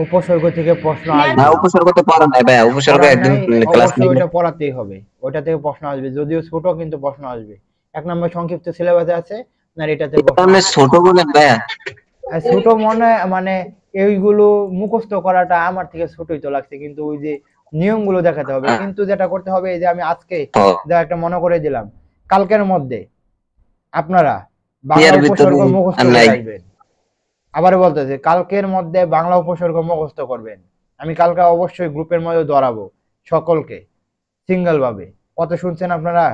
উপসর্গ থেকে প্রশ্ন আসবে। না, উপসর্গ তো পড়া নাই ভাই, উপসর্গ একদম ক্লাস অবশ্যই ওটা পড়াতেই হবে, ওটা থেকে প্রশ্ন আসবে, যদিও ছোট কিন্তু প্রশ্ন আসবে। 1 নম্বর সংক্ষিপ্ত সিলেবাসে আছে না, এটাতে ছোট বলেন ভাইয়া। ছোট মনে মানে এইগুলো মুখস্থ করাটা আমার থেকে ছোটই তো লাগছে, কিন্তু ওই যে নিয়মগুলো দেখাতে হবে। কিন্তু যেটা করতে হবে, এই যে আমি আজকে যা একটা মনে করে দিলাম, কালকের মধ্যে আপনারা বাংলা উপসর্গ মুখস্থ করে আসবেন। আবার বলতেছে কালকের মধ্যে বাংলা উপসর্গ মুখস্থ করবেন। আমি কালকে অবশ্যই গ্রুপের মধ্যে ধরাবো সকলকে সিঙ্গেল ভাবে। কথা শুনছেন আপনারা?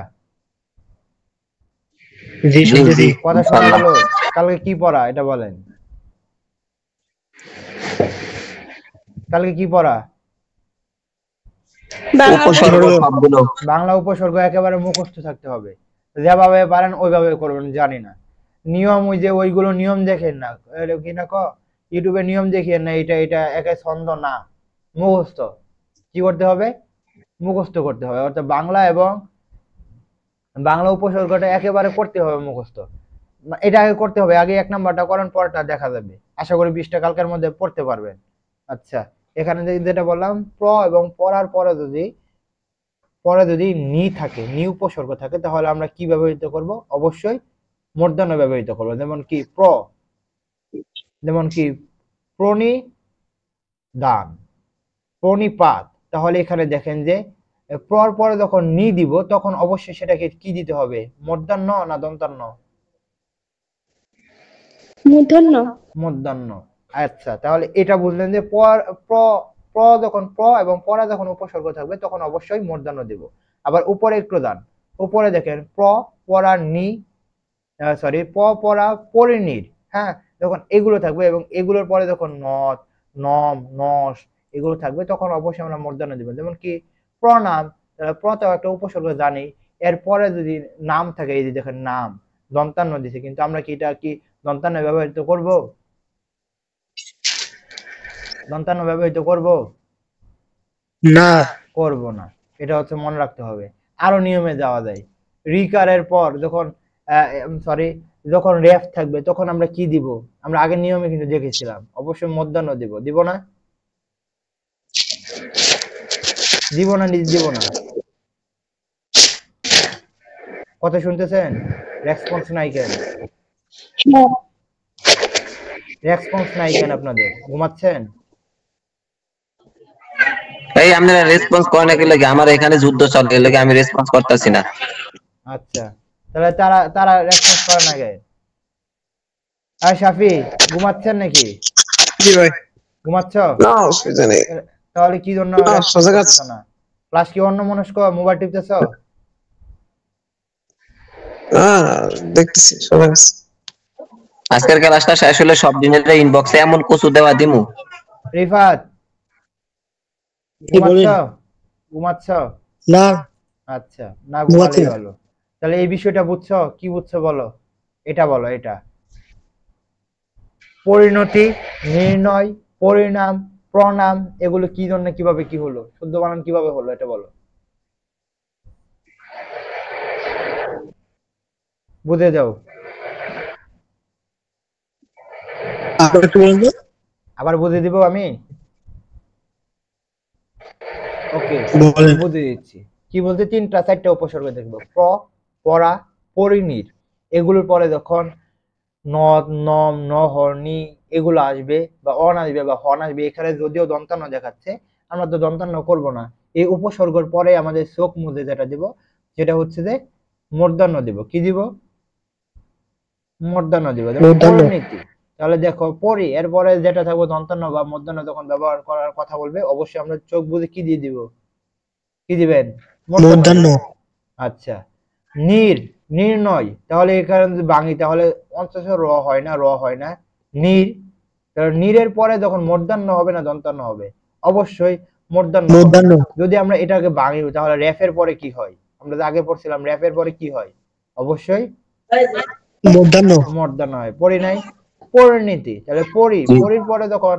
জি শুনতেছি। কথা শোনা গেল? কালকে কি পড়া এটা বলেন। কালকে কি পড়া? বাংলা উপসর্গ একেবারে মুখস্থ থাকতে হবে, যেভাবে পারেন ওইভাবে করবেন। জানি না নিয়ম, ওই যে ওইগুলো নিয়ম দেখেন না, কি না ইউটিউবে নিয়ম দেখিয়েন না, এটা এটা একে ছন্দ না, মুখস্থ। কি করতে হবে? মুখস্থ করতে হবে। অর্থাৎ বাংলা এবং বাংলা উপসর্গটা একেবারে করতে হবে মুখস্থ। এটা আগে করতে হবে, আগে 1 নাম্বারটা করেন, পরটা দেখা যাবে। আশা করি 20টা কালকের মধ্যে পড়তে পারবেন। আচ্ছা, এখানে যেটা বললাম, প্র এবং পড়ার পরে যদি নি থাকে, নি উপসর্গ থাকে, তাহলে আমরা কি ব্যবহৃত করব? অবশ্যই মূর্ধন্য ব্যবহৃত করব। যেমন কি যেমন কি প্রণিধান, প্রণিপাত। তাহলে এখানে দেখেন যে প্রর পরে যখন নি দিব, তখন অবশ্যই সেটাকে কি দিতে হবে? মূর্ধন্য না দন্তান্ন? মূর্ধন্য। আচ্ছা, তাহলে এটা বুঝলেন যে যখন এবং পরে যখন উপসর্গ থাকবে, তখন অবশ্যই মূর্ধন্য দিব। আবার উপরে একটু দান, উপরে দেখেন পরা নি, সরি পরা পরিনির, হ্যাঁ, যখন এগুলো থাকবে এবং এগুলোর পরে যখন নদ, নম, নস এগুলো থাকবে, তখন অবশ্যই আমরা মূর্ধন্য দিব। যেমন কি প্রনাম, প্রতেও একটা উপসর্গ জানি, এরপরে যদি নাম থাকে, এই যে দেখেন নাম, দন্তান্ন দিছে, কিন্তু আমরা কি এটা কি দন্তান্ন ব্যবহৃত করব? দন্তান্ন ব্যবহৃত করব না, করব না। এটা হচ্ছে মনে রাখতে হবে। আরো নিয়মে যাওয়া যায়। রিকারের পর যখন যখন রেফ থাকবে, তখন আমরা কি দিব? আমরা আগের নিয়মে কিন্তু দেখেছিলাম, অবশ্যই মধ্যাহ্ন দিব। দিব না? দিব না? দিব না? কথা শুনতেছেন? রেসপন্স নাই কেন? রেসপন্স নাই কেন আপনাদের? ঘুমাচ্ছেন? এই আপনারা রেসপন্স করেন নাকি? লাগে আমার এখানে যুদ্ধ চলে, লাগে আমি রেসপন্স করতেছি না। আচ্ছা, তাহলে তারা রেসপন্স করে না কেন? আর শাফি, ঘুমাচ্ছেন নাকি? জি ভাই। ঘুমাচ্ছ? না, অসুবিধা নেই। তাহলে কি জন্য না? ক্লাস কি অন্য মনস্ক মোবাইল টিপতেছ? দেখতেছি সবাই। আজকের ক্লাসটা শেষ হলে সব দিনের ইনবক্সে এমন কিছু দেওয়া দিমু। রিফাত, ঘুমাচ্ছ? না। আচ্ছা, না ঘুমালেই ভালো। তাহলে এই বিষয়টা বুঝছো? কি বুঝছো বলো? এটা বলো। এটা পরিণতি, নির্ণয়, পরিণাম, প্রণাম, এগুলো কি জন্য, কিভাবে কি হলো, শুদ্ধ বানান কিভাবে হলো, এটা বলো। বুঝে যাও। আবার বুঝে দিব আমি। ওকে, বুঝে দিচ্ছি। কি বলতে? 3টা-4টা উপসর্গ দেখবো। পরা, পরিনির, এগুলোর পরে যখন নদ, নম, নহর, নি এগুলো আসবে, বা অন আসবে বা হন আসবে, এখানে যদিও দন্তান্ন দেখাচ্ছে, আমরা তো দন্তান্ন করব না। এই উপসর্গের পরে আমাদের চোখ মুজে যেটা দিব, সেটা হচ্ছে যে মূর্ধন্য দিব। কি দিব? মূর্ধন্য দিব। পরিণতি। তাহলে দেখো, পরি এরপরে যেটা থাকবে দন্তান্ন বা মূর্ধন্য যখন ব্যবহার করার কথা বলবে, অবশ্যই আমরা চোখ বুঝে কি দিয়ে দিব? কি দিবেন? মূর্ধন্য। আচ্ছা, নির্ণয়, তাহলে এখানে যদি ভাঙি, তাহলে 50 র হয় না, র হয় না, তাহলে নিরের পরে যখন মূর্ধন্য হবে না দন্তান্ন হবে? অবশ্যই মূর্ধন্য। যদি আমরা এটাকে ভাঙি, তাহলে রেফের পরে কি হয়? আমরা যে আগে পড়ছিলাম, রেফের পরে কি হয়? অবশ্যই মূর্ধন্য হয়। পরি নাই? পরিণতি। তাহলে পরির পরে যখন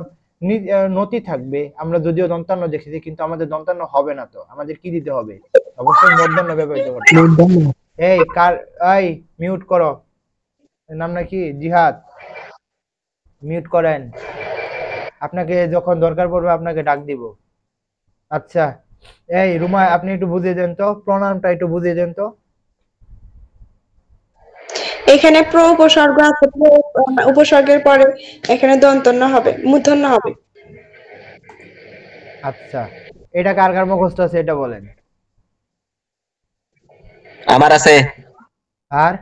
নতি থাকবে, আমরা যদিও দন্তান্ন দেখেছি, কিন্তু আমাদের দন্তান্ন হবে না, তো আমাদের কি দিতে হবে? অবশ্যই মূর্ধন্য ব্যবহৃত করতে হবে। এই মিউট করো। নাম নাকি? জিহাদ, মিউট করেন। আপনাকে যখন দরকার পড়বে আপনাকে ডাক দিব। আচ্ছা, এই রুমা, আপনি একটু বুঝিয়ে দেন তো, প্রণামটা একটু বুঝিয়ে দেন তো। এখানে প্র উপসর্গ আছে, উপসর্গের পরে এখানে দন্তন্য হবে, মূর্ধন্য হবে। আচ্ছা, এটা কার কার মুখস্থ আছে এটা বলেন। আমার আছে। আর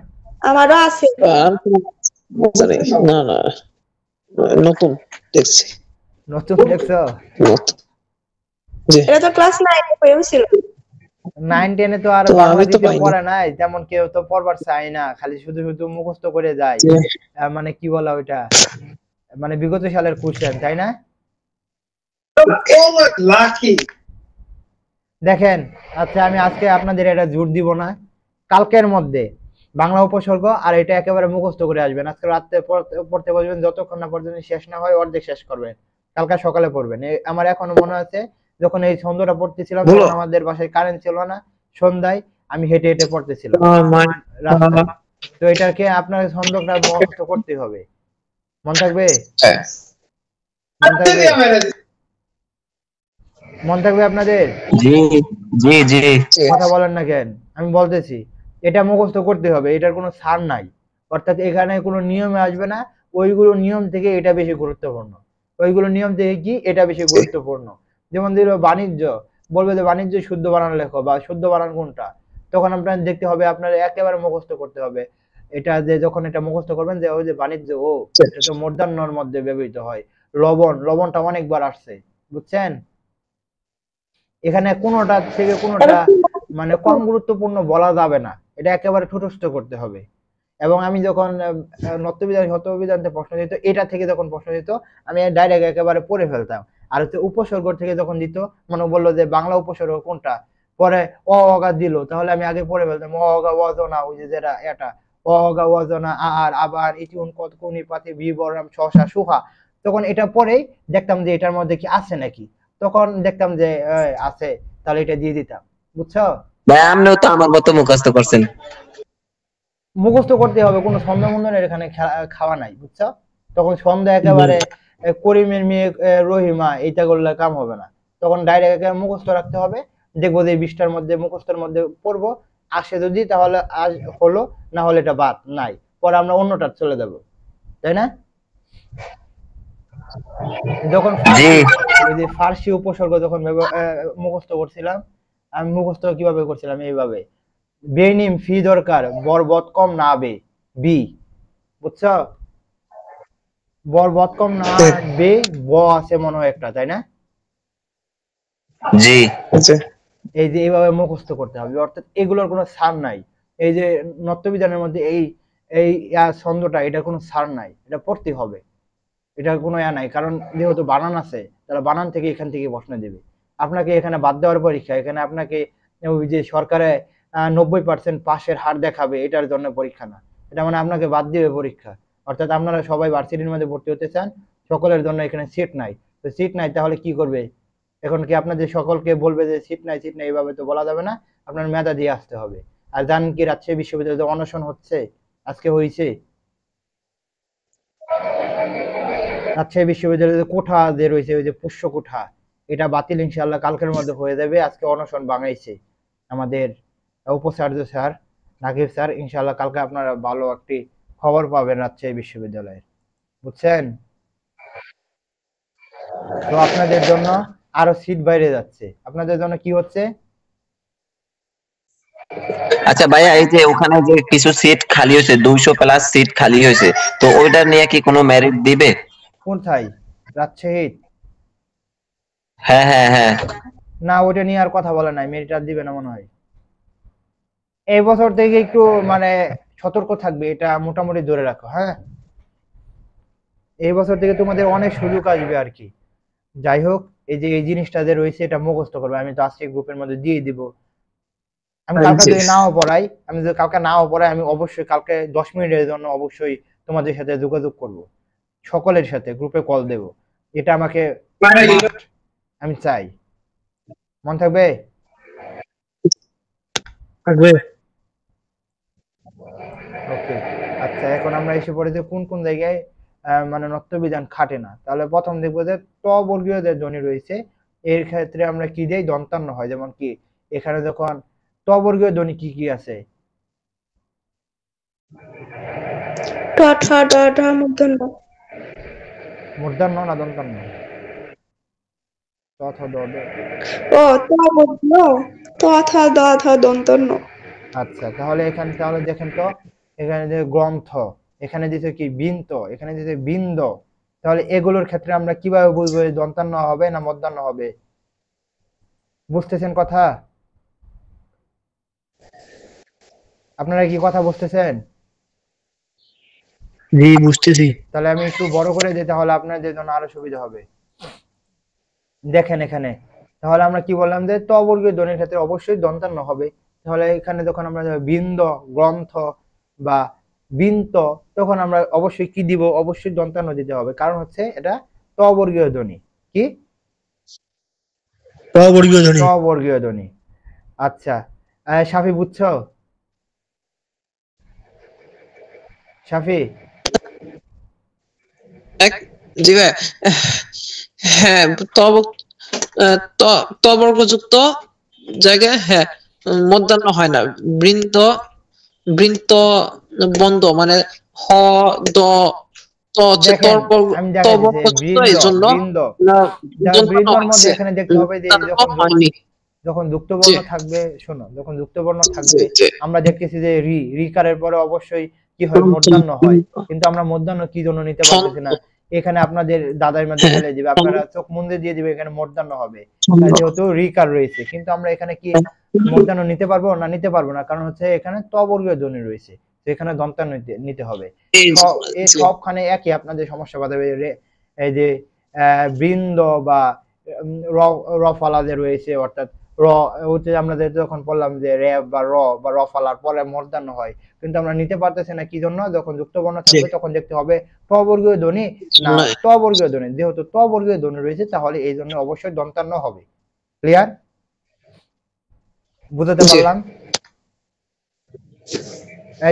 আমারও আছে। আর জানি না, না নতুন দেখছি। নতুন দেখছো? নতুন জি। এটা তো ক্লাস 9 এ হয়েছিল। 9 10 এ তো আর তো বাংলা আমি তো দ্বিতীয় পাইনি। পড়ে নাই, তেমন কেউ তো পড়বার চাই না, খালি শুধু শুধু মুখস্থ করে যায়। জি। মানে কি বলা ওইটা, মানে বিগত সালের কোশ্চেন, তাই না? দেখেন, আচ্ছা আমি আজকে আপনাদের এটা জোর দিব না, কালকের মধ্যে বাংলা উপসর্গ আর এটা একেবারে মুখস্থ করে আসবেন। আজকে রাতে পড়তে বসবেন, যতক্ষণ না পর্যন্ত শেষ না হয় অর্ধেক শেষ করবেন, কালকে সকালে পড়বেন। আমার এখনো মনে আছে যখন এই ছন্দটা পড়তেছিলাম তখন আমাদের বাসায় কারেন্ট ছিল না, সন্ধ্যায় আমি হেঁটে হেঁটে পড়তেছিলাম রাস্তায়। তো এটাকে আপনার ছন্দটা মুখস্থ করতে হবে, মন থাকবে? মন থাকবে? মন থাকবে আপনাদের? জি জি জি। কথা বলেন না কেন? আমি বলতেছি এটা মুখস্থ করতে হবে, এটার কোনো ছাড় নাই। অর্থাৎ এখানে কোনো নিয়মে আসবে না, ওইগুলো নিয়ম থেকে এটা বেশি গুরুত্বপূর্ণ। ওইগুলো নিয়ম থেকে কি এটা বেশি গুরুত্বপূর্ণ। যেমন দিল বাণিজ্য, বলবে যে বাণিজ্য শুদ্ধ বানান লেখো বা শুদ্ধ বানান কোনটা, তখন আপনার দেখতে হবে, আপনার একেবারে মুখস্থ করতে হবে। এটা যে যখন এটা মুখস্থ করবেন যে ওই যে বাণিজ্য, ও এটা তো মূর্ধন্যর মধ্যে ব্যবহৃত হয়। লবণ, লবণটা অনেকবার আসছে, বুঝছেন? এখানে কোনোটা থেকে কোনোটা মানে কম গুরুত্বপূর্ণ বলা যাবে না, এটা একেবারে ঠুটস্থ করতে হবে। এবং আমি যখন নত্যবিধান শতবিধানতে প্রশ্ন দিত, এটা থেকে যখন প্রশ্ন দিত আমি ডাইরেক্ট একেবারে পড়ে ফেলতাম। আর হচ্ছে উপসর্গ থেকে যখন দিত, মানে বললো যে বাংলা উপসর্গ কোনটা, পরে অগা দিল, তাহলে আমি আগে পড়ে ফেলতাম অগা ওয়াজনা, ওই যে যেটা এটা অগা ওয়াজনা আর আবার ইতিউন কতকুনি পাতি বিবরণ শশা সুহা, তখন এটা পরেই দেখতাম যে এটার মধ্যে কি আছে নাকি, তখন দেখতাম যে আছে, তাহলে এটা দিয়ে দিতাম, বুঝছো? ভাই আপনিও তো আমার মতো মুখস্থ করছেন। মুখস্থ করতে হবে, কোনো সন্দেহ মন্দের এখানে খাওয়া নাই, বুঝছো? তখন সন্দেহ একেবারে করিমের মেয়ে রহিমা এইটা করলে কাম হবে না, তখন ডাইরেক্ট মুখস্থ রাখতে হবে। দেখবো যে 20টার মধ্যে মুখস্থের মধ্যে পড়বো, আসে যদি তাহলে আজ হলো, না হলে এটা বাদ নাই, পরে আমরা অন্যটা চলে যাব, তাই না? যখন ওই যে ফার্সি উপসর্গ যখন মুখস্থ করছিলাম, আমি মুখস্থ কিভাবে করছিলাম, এইভাবে বেনিম ফি দরকার বরবত কম না বে বি, বুঝছো? বরবত কম না বে ব আছে মনে হয় একটা, তাই না? জি। এই যে এইভাবে মুখস্থ করতে হবে, অর্থাৎ এগুলোর কোনো ছাড় নাই। এই যে নত্যবিধানের মধ্যে এই এই ছন্দটা, এটা কোনো ছাড় নাই, এটা পড়তে হবে, এটা কোনো নাই, কারণ যেহেতু বানান আছে, তাহলে বানান থেকে এখান থেকে প্রশ্ন দেবে। আপনাকে এখানে বাদ দেওয়ার পরীক্ষা, এখানে আপনাকে ওই যে সরকারে 90% পাশের হার দেখাবে এটার জন্য পরীক্ষা না, এটা মানে আপনাকে বাদ দিবে পরীক্ষা। অর্থাৎ আপনারা সবাই ভার্সিটির মধ্যে ভর্তি হতে চান, সকলের জন্য এখানে সিট নাই, তো সিট নাই তাহলে কি করবে? এখন কি আপনাদের সকলকে বলবে যে সিট নাই সিট নাই, এইভাবে তো বলা যাবে না, আপনার মেধা দিয়ে আসতে হবে। আর জানেন কি রাজশাহী বিশ্ববিদ্যালয়ে অনশন হচ্ছে, আজকে হয়েছে রাজশাহী বিশ্ববিদ্যালয়ে কোঠা যে রয়েছে, ওই যে পুষ্য কোঠা, এটা বাতিল ইনশাআল্লাহ কালকের মধ্যে হয়ে যাবে। আজকে অনশন ভাঙাইছে আমাদের উপাচার্য স্যার নাকিব স্যার, ইনশাআল্লাহ কালকে আপনারা ভালো একটি খবর পাবেন রাজশাহী বিশ্ববিদ্যালয়ের, বুঝছেন? তো আপনাদের জন্য আরো সিট বাইরে যাচ্ছে, আপনাদের জন্য কি হচ্ছে? আচ্ছা ভাইয়া, এই যে ওখানে যে কিছু সিট খালি হয়েছে, 200+ সিট খালি হয়েছে, তো ওইটা নিয়ে কি কোনো মেরিট দিবে? কোথায়? রাজশাহী? হ্যাঁ হ্যাঁ হ্যাঁ। না, ওইটা নিয়ে আর কথা বলা নাই, মেরিট আর দিবে না মনে হয়। এই বছর থেকে একটু মানে সতর্ক থাকবে, এটা মোটামুটি ধরে রাখো। হ্যাঁ, এই বছর থেকে তোমাদের অনেক সুযোগ আসবে আর কি। যাই হোক, এই যে এই জিনিসটা যে রয়েছে এটা মুখস্থ করবে, আমি তো আজকে গ্রুপের মধ্যে দিয়ে দিব। আমি কালকে যদি নাও পড়াই, আমি অবশ্যই কালকে 10 মিনিটের জন্য অবশ্যই তোমাদের সাথে যোগাযোগ করব, সকলের সাথে গ্রুপে কল দেব, এটা আমাকে আমি চাই, মন থাকবে? ওকে, আচ্ছা এখন আমরা এসে পড়েছি কোন কোন জায়গায় মানে নত্যবিধান খাটে না। তাহলে প্রথম দেখবো যে ত বর্গীয় যে ধ্বনি রয়েছে, এর ক্ষেত্রে আমরা কি দেই, দন্তান্ন হয়। যেমন কি এখানে যখন ত বর্গীয় ধ্বনি কি কি আছে, ট ঠ ড ঢ মূর্ধন্য মূর্ধন্য না দন্তান্ন? ত থ দ দ। ও ত মূর্ধন্য ত থ দ থ দন্তন্য। আচ্ছা, তাহলে এখানে তাহলে দেখেন তো, এখানে যে গ্রন্থ, এখানে দিতে কি বিন্ত, এখানে দিতে বিন্দ, তাহলে এগুলোর ক্ষেত্রে আমরা কিভাবে বুঝবো দন্তান্ন হবে না মধ্যাহ্ন হবে? বুঝতেছেন কথা? আপনারা কি কথা বুঝতেছেন? জি বুঝতেছি। তাহলে আমি একটু বড় করে দিই, তাহলে আপনাদের জন্য আরো সুবিধা হবে। দেখেন এখানে, তাহলে আমরা কি বললাম যে ত বর্গীয় ধ্বনির ক্ষেত্রে অবশ্যই দন্তান্ন হবে। তাহলে এখানে যখন আমরা বিন্দ, গ্রন্থ বা বিন্ত, তখন আমরা অবশ্যই কি দিব? অবশ্যই দন্তান্ন দিতে হবে, কারণ হচ্ছে এটা ত বর্গীয় ধ্বনি। কি? ট বর্গীয় ধ্বনি। ট বর্গীয় ধ্বনি। আচ্ছা, সাফি বুঝছো? সাফি? জি ভাই, হ্যাঁ, ত বর্গযুক্ত জায়গায় হ্যাঁ মধ্যাহ্ন হয় না। বৃন্ত বৃন্ত বন্ধ মানে হ দ ত হচ্ছে দেখেন আমি ত দেখাইতেছি বর্গযুক্ত, বৃন্দ, এই জন্য বৃন্দ, দন্তান্ন বৃন্দর মধ্যে হয়েছে, এখানে দেখতে হবে যে যখন হয়নি। যখন যুক্ত জি বর্ণ থাকবে, শোনো, যখন যুক্ত বর্ণ জি থাকবে জি আমরা দেখতেছি যে রিকারের পরে অবশ্যই কি হয়? মূর্ধন্য হয়। কিন্তু আমরা মূর্ধন্য কি জন্য নিতে পারতেছি না? এখানে আপনাদের দাদার মধ্যে ফেলে দিবে, আপনারা চোখ মুন্দে দিয়ে দিবে, এখানে মূর্ধন্য হবে, যেহেতু রিকার রয়েছে। কিন্তু আমরা এখানে কি মূর্ধন্য নিতে পারবো না? নিতে পারবো না, কারণ হচ্ছে এখানে ত বর্গীয় ধ্বনি রয়েছে, তো এখানে দন্তান্ন নিতে হবে। এই সবখানে একই আপনাদের সমস্যা বাঁধাবে। এই যে বৃন্দ বা রফালা যে রয়েছে, অর্থাৎ র হচ্ছে আমরা যখন বললাম যে রে বা রফালার পরে মূর্ধন্য হয়, কিন্তু আমরা নিতে পারতেছি না। কি জন্য? যখন যুক্ত বর্ণ থাকবে তখন দেখতে হবে ট বর্গীয় ধ্বনি না ত বর্গীয় ধ্বনি। যেহেতু ত বর্গীয় ধ্বনি রয়েছে, তাহলে এই জন্য অবশ্যই দন্তান্ন হবে। ক্লিয়ার? বুঝতে পারলাম?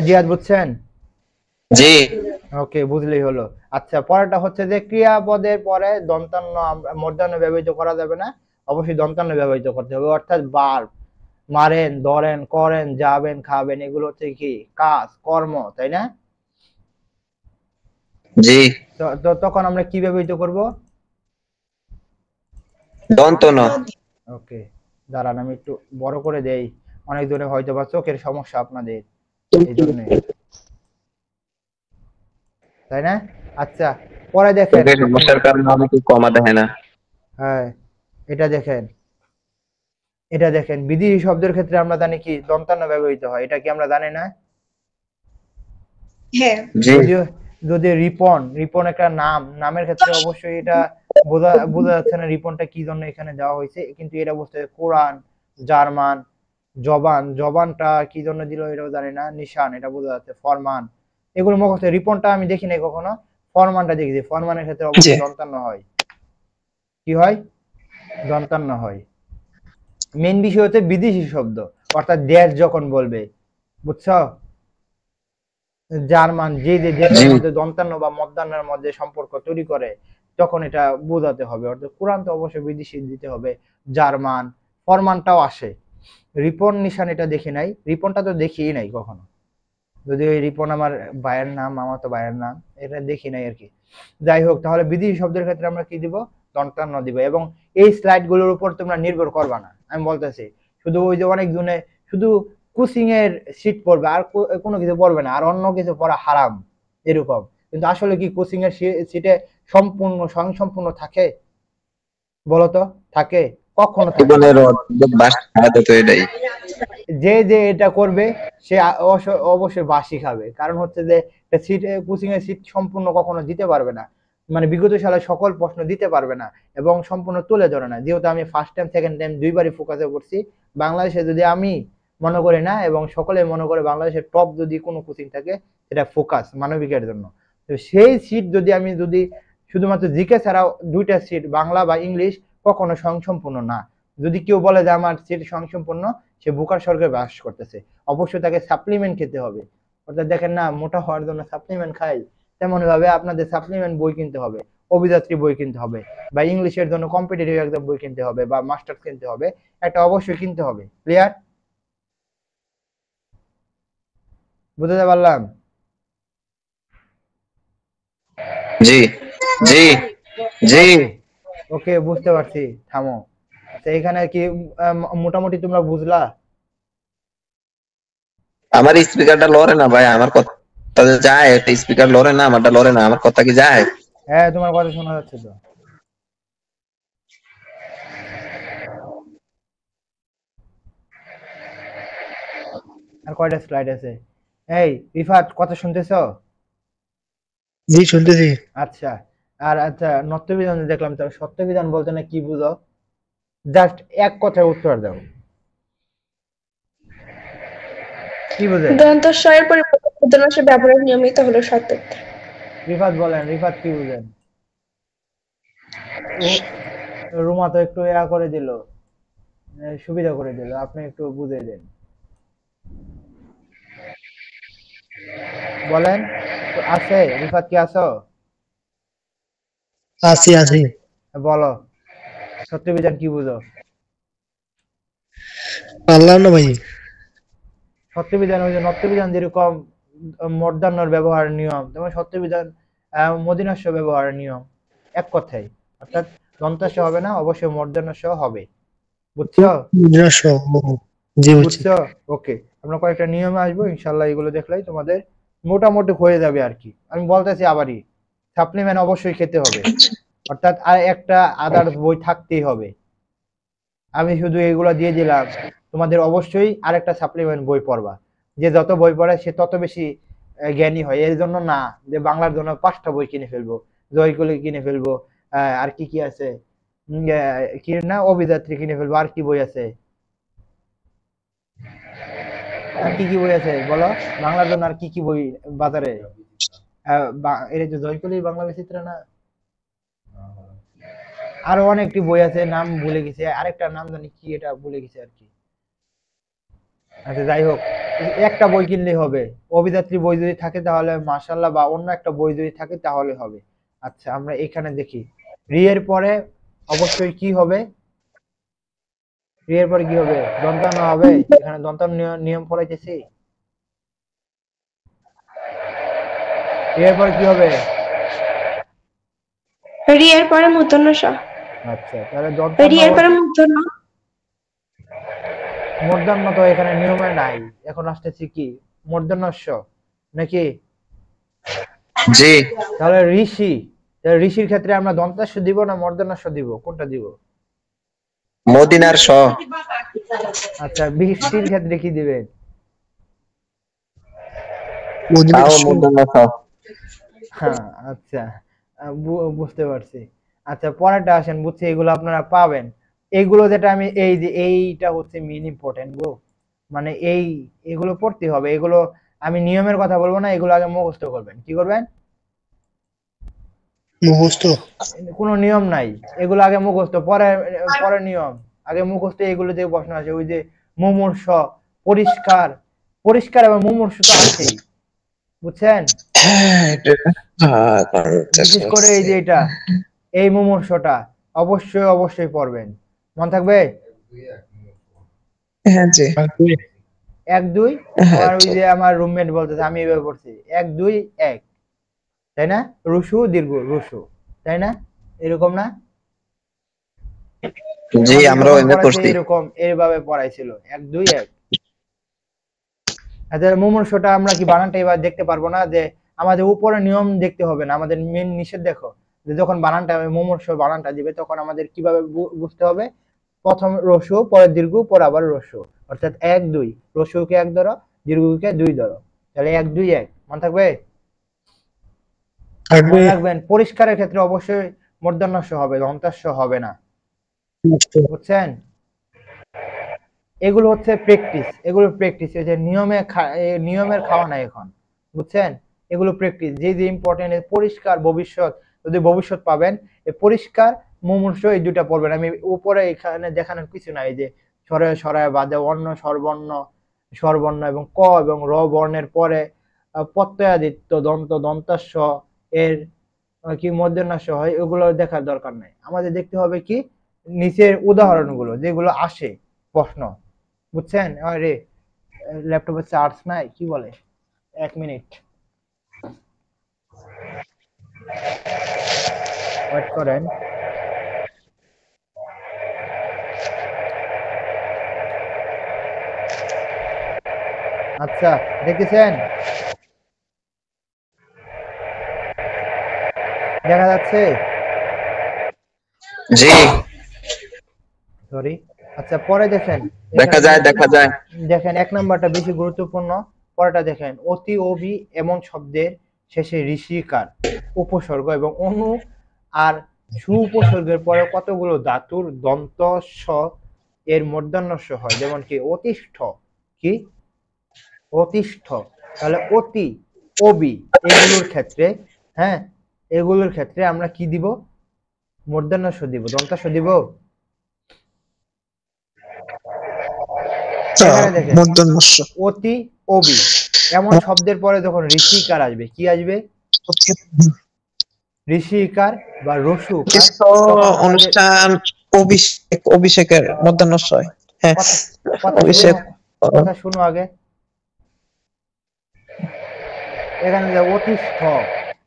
জিয়াদ বুঝছেন? জি ওকে, বুঝলেই হলো। আচ্ছা, পরেরটা হচ্ছে যে ক্রিয়াপদের পরে দন্তান্ন মূর্ধন্য ব্যবহৃত করা যাবে না, অবশ্যই দন্তান্ন ব্যবহৃত করতে হবে। অর্থাৎ ভার্ব, মারেন, ধরেন, করেন, যাবেন, খাবেন, এগুলো হচ্ছে কি? কাজ, কর্ম, তাই না? জি তো তখন আমরা কি ব্যবহৃত করব? দন্তন। ওকে, দাঁড়ান আমি একটু বড় করে দেই, অনেক দূরে হয়তো বা চোখের সমস্যা আপনাদের, এই জন্য, তাই না? আচ্ছা, পরে দেখেন, সমস্যার কারণে আমাকে কমা দেখে না। হ্যাঁ, এটা দেখেন, এটা দেখেন, বিদেশি শব্দের ক্ষেত্রে আমরা জানি কি দন্তান্ন ব্যবহৃত হয়, এটা কি আমরা জানি না? হ্যাঁ জি যদিও যদি রিপন একটা নাম, নামের ক্ষেত্রে অবশ্যই এটা বোঝা যাচ্ছে না রিপনটা কি জন্য এখানে দেওয়া হয়েছে, কিন্তু এটা বুঝতে হবে। কোরআন, জার্মান, জবানটা কি জন্য দিল এটাও জানি না। নিশান, এটা বোঝা যাচ্ছে। ফরমান, এগুলো মুখস্থ। রিপনটা আমি দেখি নাই কখনো, ফরমানটা দেখেছি। ফরমানের ক্ষেত্রে অবশ্যই দন্তান্ন হয়। কি হয়? দন্তান্ন হয়। মেন বিষয় হচ্ছে বিদেশি শব্দ, অর্থাৎ দেশ যখন বলবে, বুঝছো? জার্মান, যে দেশের মধ্যে দন্তান্ন বা মধ্যাহ্নের মধ্যে সম্পর্ক তৈরি করে, তখন এটা বোঝাতে হবে। অর্থাৎ কোরআন তো অবশ্যই বিদেশি দিতে হবে। জার্মান, ফরমানটাও আসে। রিপন, নিশান এটা দেখি নাই, রিপনটা তো দেখিই নাই কখনো। যদি ওই রিপন আমার ভাইয়ের নাম, আমার তো ভাইয়ের নাম, এটা দেখি নাই আর কি। যাই হোক, তাহলে বিদেশি শব্দের ক্ষেত্রে আমরা কি দিব? দন্তান্ন দিব। এবং এই স্লাইড গুলোর উপর তোমরা নির্ভর করবা না, আমি বলতেছি। শুধু ওই যে অনেক জনে শুধু কোচিং এর শীট পড়বে, আর কোনো কিছু পড়বে না, আর অন্য কিছু পড়া হারাম, এরকম। কিন্তু আসলে কি কোচিং এর শীটে সম্পূর্ণ স্বয়ংসম্পূর্ণ থাকে? বলতো, থাকে? কখনো থাকে না। জীবনের অর্ধেক বাসা তো এটাই। যে এটা করবে সে অবশ্যই বাসি খাবে, কারণ হচ্ছে যে সিট, কোচিং এর সিট সম্পূর্ণ কখনো দিতে পারবে না, মানে বিগত সালে সকল প্রশ্ন দিতে পারবে না এবং সম্পূর্ণ তুলে ধরে না। যেহেতু আমি ফার্স্ট টাইম সেকেন্ড টাইম দুইবারই ফোকাসে করছি বাংলাদেশে, যদি আমি মনে করি না এবং সকলে মনে করে বাংলাদেশের টপ যদি কোনো কোচিং থাকে সেটা ফোকাস মানবিকের জন্য, তো সেই সিট যদি শুধুমাত্র জিকে ছাড়াও দুইটা সিট বাংলা বা ইংলিশ কখনো স্বয়ংসম্পূর্ণ না। যদি কেউ বলে যে আমার সিট স্বয়ংসম্পূর্ণ, সে বোকার স্বর্গে বাস করতেছে। অবশ্যই তাকে সাপ্লিমেন্ট খেতে হবে। অর্থাৎ দেখেন না, মোটা হওয়ার জন্য সাপ্লিমেন্ট খাই, তেমন ভাবে আপনাদের সাপ্লিমেন্ট বই কিনতে হবে, অভিযাত্রী বই কিনতে হবে, বা ইংলিশের জন্য কম্পিটিটিভ এক্সাম বই কিনতে হবে, বা মাস্টার্স কিনতে হবে, একটা অবশ্যই কিনতে হবে। ক্লিয়ার? বুঝতে পারলাম? জি জি জি ওকে বুঝতে পারছি, থামো। আচ্ছা এখানে কি মোটামুটি তোমরা বুঝলা? আমার স্পিকারটা লড়ে না ভাই, আমার কথা যায়, একটা স্পিকার লড়ে না, আমারটা লড়ে না, আমার কথা কি যায়? হ্যাঁ তোমার কথা শোনা যাচ্ছে তো। আর কয়টা স্লাইড আছে? এই রিফাত কথা শুনতেছো? জি শুনতেছি। আচ্ছা। আর আচ্ছা নত্যবিধান দেখলাম, তাহলে সত্যবিধান বলতে না কি বুঝো? জাস্ট এক কথায় উত্তর দাও, কি বুঝে? দন্তস্বরের পরিবর্তে মূর্ধন্য ব্যবহার নিয়মিত হলো সত্যতা। রিফাত বলেন, রিফাত কি বুঝেন? রুমা তো একটু ইয়া করে দিল, সুবিধা করে দিল, আপনি একটু বুঝিয়ে দেন, বলেন। তো আছে, রিফাত কি আছো? আছি আছি। বলো, সত্যবিধান কি বুঝো? পারলাম না ভাই। সত্যবিধান ওই যে নত্যবিধান যেরকম মূর্ধন্যর ব্যবহারের নিয়ম, তেমন সত্যবিধান মদিনাস্য ব্যবহারের নিয়ম, এক কথাই। অর্থাৎ দন্তাস্য হবে না, অবশ্যই মূর্ধন্যস্য হবে। বুঝছো? জি বুঝছি। বুঝছো? ওকে, আমরা কয়েকটা নিয়মে আসবো ইনশাল্লাহ, এগুলো দেখলেই তোমাদের মোটামুটি হয়ে যাবে আর কি। আমি বলতেছি আবারই, সাপ্লিমেন্ট অবশ্যই খেতে হবে, অর্থাৎ আর একটা আদার্স বই থাকতেই হবে। আমি শুধু এগুলো দিয়ে দিলাম, তোমাদের অবশ্যই আরেকটা সাপ্লিমেন্ট বই পড়বা। যে যত বই পড়ে সে তত বেশি জ্ঞানী হয়। এর জন্য না যে বাংলার জন্য 5টা বই কিনে ফেলবো, জয়কলি কিনে ফেলবো, আর কি কি আছে, কি না, অভিযাত্রী কিনে ফেলবো, আর কি বই আছে, আর কি কি বই আছে বলো, বাংলার জন্য আর কি কি বই বাজারে? এর যে জয়কলি বাংলা বিচিত্র না, আরো অনেকটি বই আছে, নাম ভুলে গেছি, আরেকটা নাম জানি কি, এটা ভুলে গেছি আর কি। আচ্ছা যাই হোক, একটা বই কিনলেই হবে। অভিযাত্রী বই যদি থাকে তাহলে মাশাআল্লাহ, বা অন্য একটা বই যদি থাকে তাহলে হবে। আচ্ছা আমরা এখানে দেখি, রি এর পরে অবশ্যই কি হবে? রি এর পরে কি হবে? দন্তান্ন হবে। এখানে দন্তান্ন নিয়ম পড়াইতেছি। রি এর পরে কি হবে? রি এর পরে মূর্ধন্য ষ। আচ্ছা তাহলে দন্তান্ন, রি এর পরে মূর্ধন্য। মূর্ধন্য তো এখানে নিয়মে নাই, এখন আসতেছি কি মূর্ধন্যস্য নাকি? জি তাহলে ঋষি, ঋষির ক্ষেত্রে আমরা দন্তাস্য দিব না মূর্ধন্যস্য দিব, কোনটা দিব? মদিনার শ। আচ্ছা বৃষ্টির ক্ষেত্রে কি দিবেন? তাও মূর্ধন্য শ। হ্যাঁ আচ্ছা, বুঝতে পারছি। আচ্ছা পরেরটা আসেন, বুঝছি এগুলো আপনারা পাবেন। এইগুলো যেটা আমি এই যে এইটা হচ্ছে মেইন ইম্পর্টেন্ট গো, মানে এগুলো পড়তে হবে। এগুলো আমি নিয়মের কথা বলবো না, এগুলো আগে মুখস্থ করবেন। কি করবেন? মুখস্থ। কোনো নিয়ম নাই, এগুলো আগে মুখস্থ, পরে পরে নিয়ম। আগে মুখস্থ। এগুলো যে প্রশ্ন আছে, ওই যে মুমূর্ষ, পরিষ্কার, পরিষ্কার এবং মুমূর্ষ তো আছেই, বুঝছেন? বিশেষ করে এই যে এটা, এই মুমূর্ষটা অবশ্যই অবশ্যই পড়বেন, মন থাকবে? হ্যাঁ জি 1 2, হ্যাঁ আর ওই জি যে আমার রুমমেট বলতেছে, আমি এভাবে পড়ছি 1 2 1, তাই না? রুসু দীর্ঘ রুসু, তাই না? এরকম না? জি আমাদের আমরাও যখন এমনি পড়াইছে করছি। এরকম এইভাবে পড়াইছিল 1 2 1। আচ্ছা মুমূর্ষটা আমরা কি বানানটা এবার দেখতে পারবো না? যে আমাদের উপরে নিয়ম দেখতে হবে না, আমাদের মেন নিষেধ দেখো, যে যখন বানানটা মুমূর্ষ বানানটা দিবে তখন আমাদের কিভাবে বুঝতে হবে? প্রথম রসু, পরে দীর্ঘ, পরে আবার রসু, অর্থাৎ 1 2, রসুকে 1 ধরো, দীর্ঘকে 2 ধরো, তাহলে 1 2 1, মনে থাকবে? থাকবে। মনে রাখবেন পরিষ্কারের ক্ষেত্রে অবশ্যই মূর্ধন্যস্য হবে, দন্তাস্য হবে না, বুঝছেন? এগুলো হচ্ছে প্র্যাকটিস, এগুলো প্র্যাকটিস, এই যে নিয়মের খাওয়া নাই এখন, বুঝছেন? এগুলো প্র্যাকটিস, যে যে ইম্পর্টেন্ট, পরিষ্কার, ভবিষ্যৎ, যদি ভবিষ্যৎ পাবেন, এই পরিষ্কার, মুমূর্ষ, এই দুইটা পড়বেন। আমি উপরে এখানে দেখানোর কিছু নাই, যে স্বরে সরায় বাদে অন্য স্বরবর্ণ, স্বরবর্ণ এবং ক এবং র বর্ণের পরে প্রত্যয়াদিত্য দন্ত দন্তাস্য এর কি মূর্ধন্যাস্য হয়, ওগুলো দেখার দরকার নাই। আমাদের দেখতে হবে কি নিচের উদাহরণগুলো যেগুলো আসে প্রশ্ন, বুঝছেন? আরে ল্যাপটপে চার্জ নাই, কি বলে? 1 মিনিট। ওয়েট করেন। আচ্ছা, দেখতেছেন? দেখা যাচ্ছে? জি সরি। আচ্ছা, পরে দেখেন দেখা এখানে যায় দেখা যায়। দেখেন ১ নাম্বারটা বেশি গুরুত্বপূর্ণ। পরেরটা দেখেন, অতি, অবি এমন শব্দের শেষে ঋষিকার, উপসর্গ এবং অনু আর সুউপসর্গের পরে কতগুলো ধাতুর দন্ত স এর মূর্ধন্য ষ হয়, যেমন কি অতিষ্ঠ, কি অতিষ্ঠ। তাহলে অতি, অবি এগুলোর ক্ষেত্রে, হ্যাঁ, এগুলোর ক্ষেত্রে আমরা কি দিব? মূর্ধন্য ষ দিব, দন্ত স দিব। এখানে দেখেন মূর্ধন্যস্য অতি, অবি এমন শব্দের পরে যখন ঋষিকার আসবে, কি আসবে? ঋষিকার বা রসুকার, তীর্থ তখন আমাদের অনুষ্ঠান অভিষেকের মূর্ধন্যস্য হয়। হ্যাঁ, কথা অভিষেক শুনো, কথা শুনো আগে। এখানে যে অতিষ্ঠ,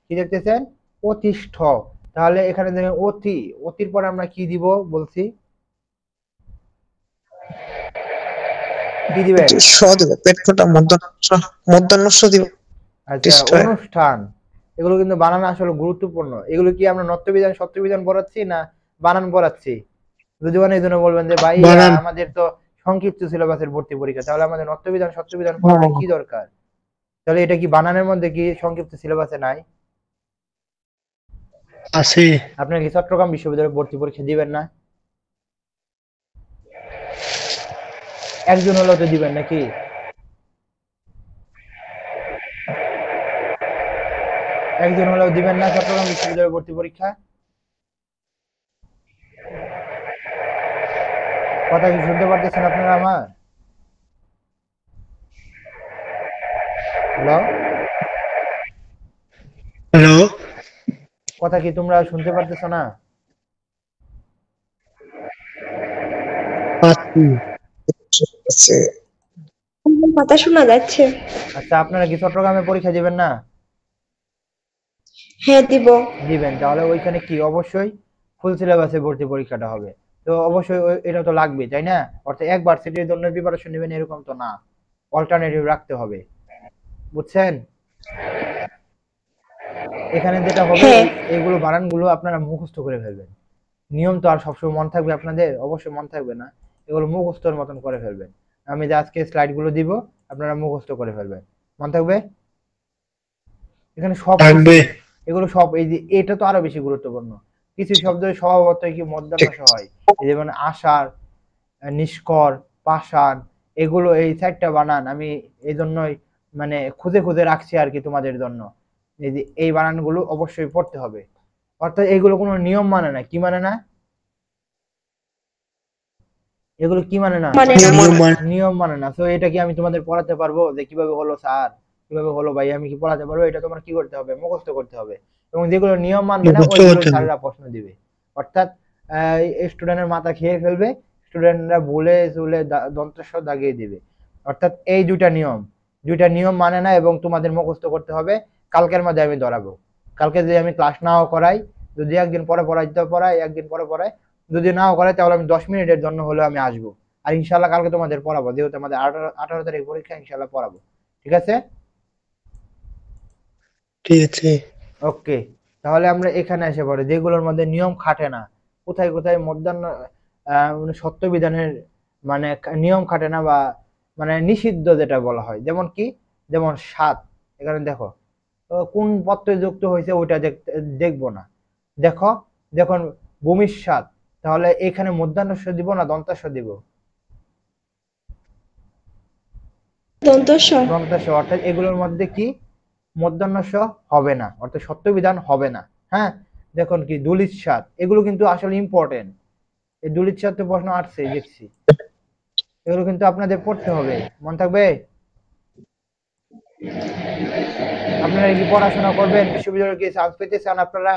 কি দেখতেছেন? অতিষ্ঠ। তাহলে এখানে দেখেন অতি, অতির পরে আমরা কি দিব বলছি? কি দিবেন? দিব, পেট ফোটা মূর্ধন্যস্য দিব। আচ্ছা, অনুষ্ঠান। এগুলো কিন্তু বানান আসলে গুরুত্বপূর্ণ। এগুলো কি আমরা নত্যবিধান সত্যবিধান পড়াচ্ছি না বানান পড়াচ্ছি? যদি মানে এই জন্য বলবেন যে ভাই বানান। আমাদের তো সংক্ষিপ্ত সিলেবাসের ভর্তি পরীক্ষা, তাহলে আমাদের নত্যবিধান সত্যবিধান পড়ানোর কি দরকার? তাহলে এটা কি বানানের মধ্যে কি সংক্ষিপ্ত সিলেবাসে নাই? আছে। আপনারা কি চট্টগ্রাম বিশ্ববিদ্যালয়ে ভর্তি পরীক্ষা দিবেন না? একজন হলেও তো দিবেন নাকি? একজন হলেও দিবেন না চট্টগ্রাম বিশ্ববিদ্যালয়ে ভর্তি পরীক্ষা? কথা কি শুনতে পারতেছেন আপনারা আমার? হ্যালো, হ্যালো, কথা কি তোমরা শুনতে পারতেছো না? আছে। কথা শোনা যাচ্ছে। আচ্ছা, আপনারা কি চট্টগ্রামে পরীক্ষা দিবেন না? হ্যাঁ দিব। দিবেন, তাহলে ওইখানে কি অবশ্যই ফুল সিলেবাসে ভর্তি পরীক্ষাটা হবে। তো অবশ্যই এটা তো লাগবে, তাই না? অর্থাৎ এক ভার্সিটির জন্য প্রিপারেশন নেবেন এরকম তো না, অল্টারনেটিভ রাখতে হবে, বুঝছেন? এখানে যেটা হবে, হ্যাঁ। এগুলো বানানগুলো আপনারা মুখস্থ করে ফেলবেন। নিয়ম তো আর সবসময় মন থাকবে আপনাদের? অবশ্যই মন থাকবে না। এগুলো মুখস্থর মতন করে ফেলবেন। আমি যে আজকে স্লাইডগুলো দিব আপনারা মুখস্থ করে ফেলবেন। মন থাকবে? এখানে সব থাকবে। এগুলো সব, এই যে এটা তো আরো বেশি গুরুত্বপূর্ণ। কিছু শব্দ স্বভাবত কি মধ্যাহ্ন হয়, যেমন আষাঢ়, নিষ্কর, পাষাণ, এগুলো এই চারটা বানান আমি এই জন্যই মানে খুঁজে খুঁজে রাখছি আর কি তোমাদের জন্য। এই যে এই বানানগুলো অবশ্যই পড়তে হবে। অর্থাৎ এগুলো কোনো নিয়ম মানে না। কি মানে না? এগুলো কি মানে না? মানে না। নিয়ম মানে না। তো এটা কি আমি তোমাদের পড়াতে পারবো যে কিভাবে হলো স্যার, কিভাবে হলো ভাই? আমি কি পড়াতে পারবো? এটা তোমার কি করতে হবে? মুখস্থ করতে হবে। এবং যেগুলো নিয়ম মানবে না মুখস্থ ওইগুলো করতে হবে। স্যাররা প্রশ্ন দিবে। অর্থাৎ স্টুডেন্টের মাথা খেয়ে ফেলবে, স্টুডেন্টরা ভুলে চুলে দন্তস্ব দাগিয়ে দিবে। অর্থাৎ এই দুইটা নিয়ম মানে না এবং তোমাদের মুখস্থ করতে হবে। কালকের মধ্যে আমি ধরাবো। কালকে যদি আমি ক্লাস নাও করাই, যদি একদিন পরে পড়াই, একদিন পরে পড়াই, যদি নাও করাই, তাহলে আমি 10 মিনিটের জন্য হলেও আমি আসবো। আর ইনশাল্লাহ কালকে তোমাদের পড়াবো, যেহেতু আমাদের 18 তারিখ পরীক্ষা, ইনশাল্লাহ পড়াবো। ঠিক আছে? ঠিক আছে। ওকে, তাহলে আমরা এখানে এসে পড়ে যেগুলোর মধ্যে নিয়ম খাটে না, কোথায় কোথায় মধ্যাহ্ন মানে সত্য বিধানের মানে নিয়ম খাটে না বা মানে নিষিদ্ধ যেটা বলা হয়, যেমন কি, যেমন স্বাদ। এখানে দেখো কোন পত্রে যুক্ত হয়েছে ওইটা দেখবো না। দেখো, যখন ভূমির স্বাদ, তাহলে এখানে মধ্যাহ্নস্য দিব না দন্তাস্য দিব? দন্তস্ব। দন্তাস্য। অর্থাৎ এগুলোর মধ্যে কি মধ্যাহ্নস্য হবে না, অর্থাৎ সত্যবিধান হবে না। হ্যাঁ, দেখুন কি দুলিচ্ছাদ, এগুলো কিন্তু আসলে ইম্পর্টেন্ট। এই দুলিচ্ছাদ তো প্রশ্ন আসছে দেখছি, এগুলো কিন্তু আপনাদের পড়তে হবে। মন থাকবে? আপনারা কি পড়াশোনা করবেন? বিশ্ববিদ্যালয়ে কি চান্স পেতে চান আপনারা?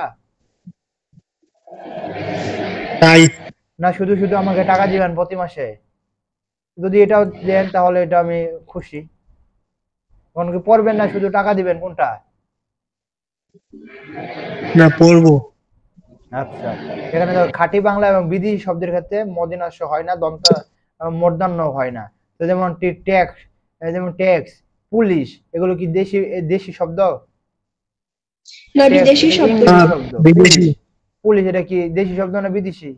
তাই না শুধু শুধু আমাকে টাকা দিবেন প্রতি মাসে? যদি এটাও দেন তাহলে এটা আমি খুশি। কারণ কি পড়বেন না শুধু টাকা দিবেন, কোনটা? না পড়বো। আচ্ছা, এখানে দেখো খাঁটি বাংলা এবং বিদেশি শব্দের ক্ষেত্রে মদিনাস্য হয় না, দন্ত মূর্ধন্য হয় না। তো যেমন ট্যাক্স, যেমন ট্যাক্স, পুলিশ, এগুলো কি দেশি দেশি শব্দ? না, ট্যাক্স বিদেশি এটা শব্দ। ইংরেজি শব্দ। বিদেশি। পুলিশ এটা কি দেশি শব্দ না বিদেশি?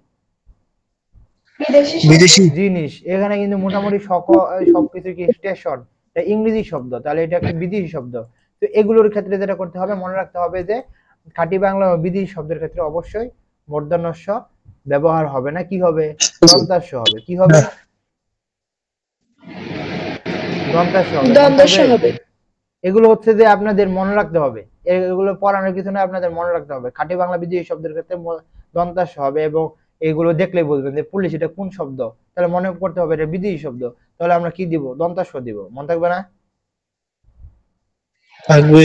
বিদেশি শব্দ। বিদেশি। জিনিস, এখানে কিন্তু মোটামুটি সবকিছু কি স্টেশন, এটা ইংরেজি শব্দ, তাহলে এটা একটি বিদেশি শব্দ। তো এগুলোর ক্ষেত্রে যেটা করতে হবে, মনে রাখতে হবে যে খাঁটি বাংলা ও বিদেশি শব্দের ক্ষেত্রে অবশ্যই মূর্ধন্যস্য ব্যবহার হবে না, কি হবে? দন্তাস্য হবে। কি হবে? দন্তাস্য হবে। দ্বন্দ্বস্য হবে। এগুলো হচ্ছে যে আপনাদের মনে রাখতে হবে, এগুলো পড়ানোর কিছু না, আপনাদের মনে রাখতে হবে। খাঁটি বাংলা বিদেশি শব্দের ক্ষেত্রে দন্তাস্য হবে, এবং এগুলো দেখলেই বুঝবেন যে পুলিশ এটা কোন শব্দ, তাহলে মনে করতে হবে এটা বিদেশি শব্দ, তাহলে আমরা কি দিব? দন্তাস্য দিব। মনে থাকবে না? থাকবে।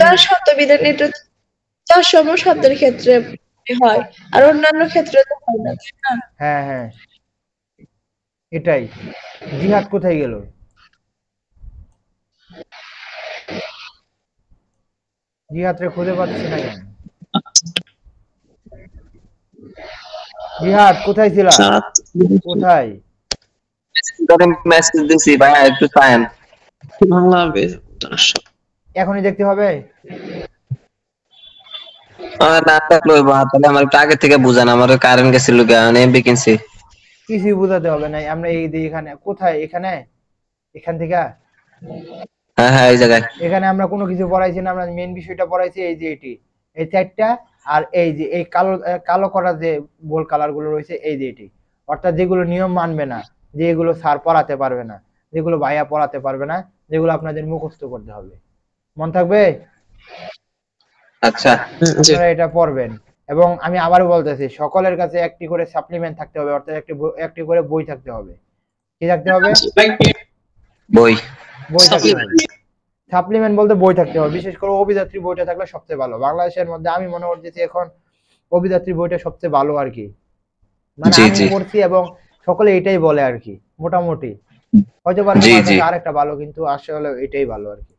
তার শব্দবিধান এটা তৎসম শব্দের ক্ষেত্রে হয়, আর অন্যান্য ক্ষেত্রে তো হয় না, তাই না? হ্যাঁ হ্যাঁ, এটাই। জিহাদ কোথায় গেল? জিহাদরে খুঁজে পাচ্ছি না কেন? জিহাদ কোথায় ছিল? কোথায়? মেসেজ দিছি ভাই, একটু টাইম। বাংলা এখনই দেখতে হবে? না থাকলো তাহলে আমার একটু আগে থেকে বুঝান, আমার কারেন্ট গেছিল এমবি কিনছি। কিছুই বুঝাতে হবে না, আমরা এই যে এখানে কোথায়, এখানে এখান থেকে হ্যাঁ হ্যাঁ, এই জায়গায়। এখানে আমরা কোনো কিছু পড়াইছি না, আমরা মেইন বিষয়টা পড়াইছি এই যে এটি, এই চারটা, আর এই যে এই কালো কালো করা যে বোল কালার গুলো রয়েছে, এই যে এটি, অর্থাৎ যেগুলো নিয়ম মানবে না, যেগুলো স্যার পড়াতে পারবে না, যেগুলো ভাইয়া পড়াতে পারবে না, যেগুলো আপনাদের মুখস্থ করতে হবে। মন থাকবে? আচ্ছা, আপনারা এটা পড়বেন। এবং আমি আবারও বলতেছি, সকলের কাছে একটি করে সাপ্লিমেন্ট থাকতে হবে, অর্থাৎ একটি করে বই থাকতে হবে। কি থাকতে হবে? বই। বই থাকতে হবে। সাপ্লিমেন্ট বলতে বই থাকতে হবে, বিশেষ করে অভিযাত্রী বইটা থাকলে সবচেয়ে ভালো। বাংলাদেশের মধ্যে আমি মনে করতেছি এখন অভিযাত্রী বইটা সবচেয়ে ভালো আর কি, মানে আমি পড়ছি এবং সকলে এটাই বলে আর কি, মোটামুটি। হয়তো বা আরেকটা ভালো, কিন্তু আসলে এটাই ভালো আর কি।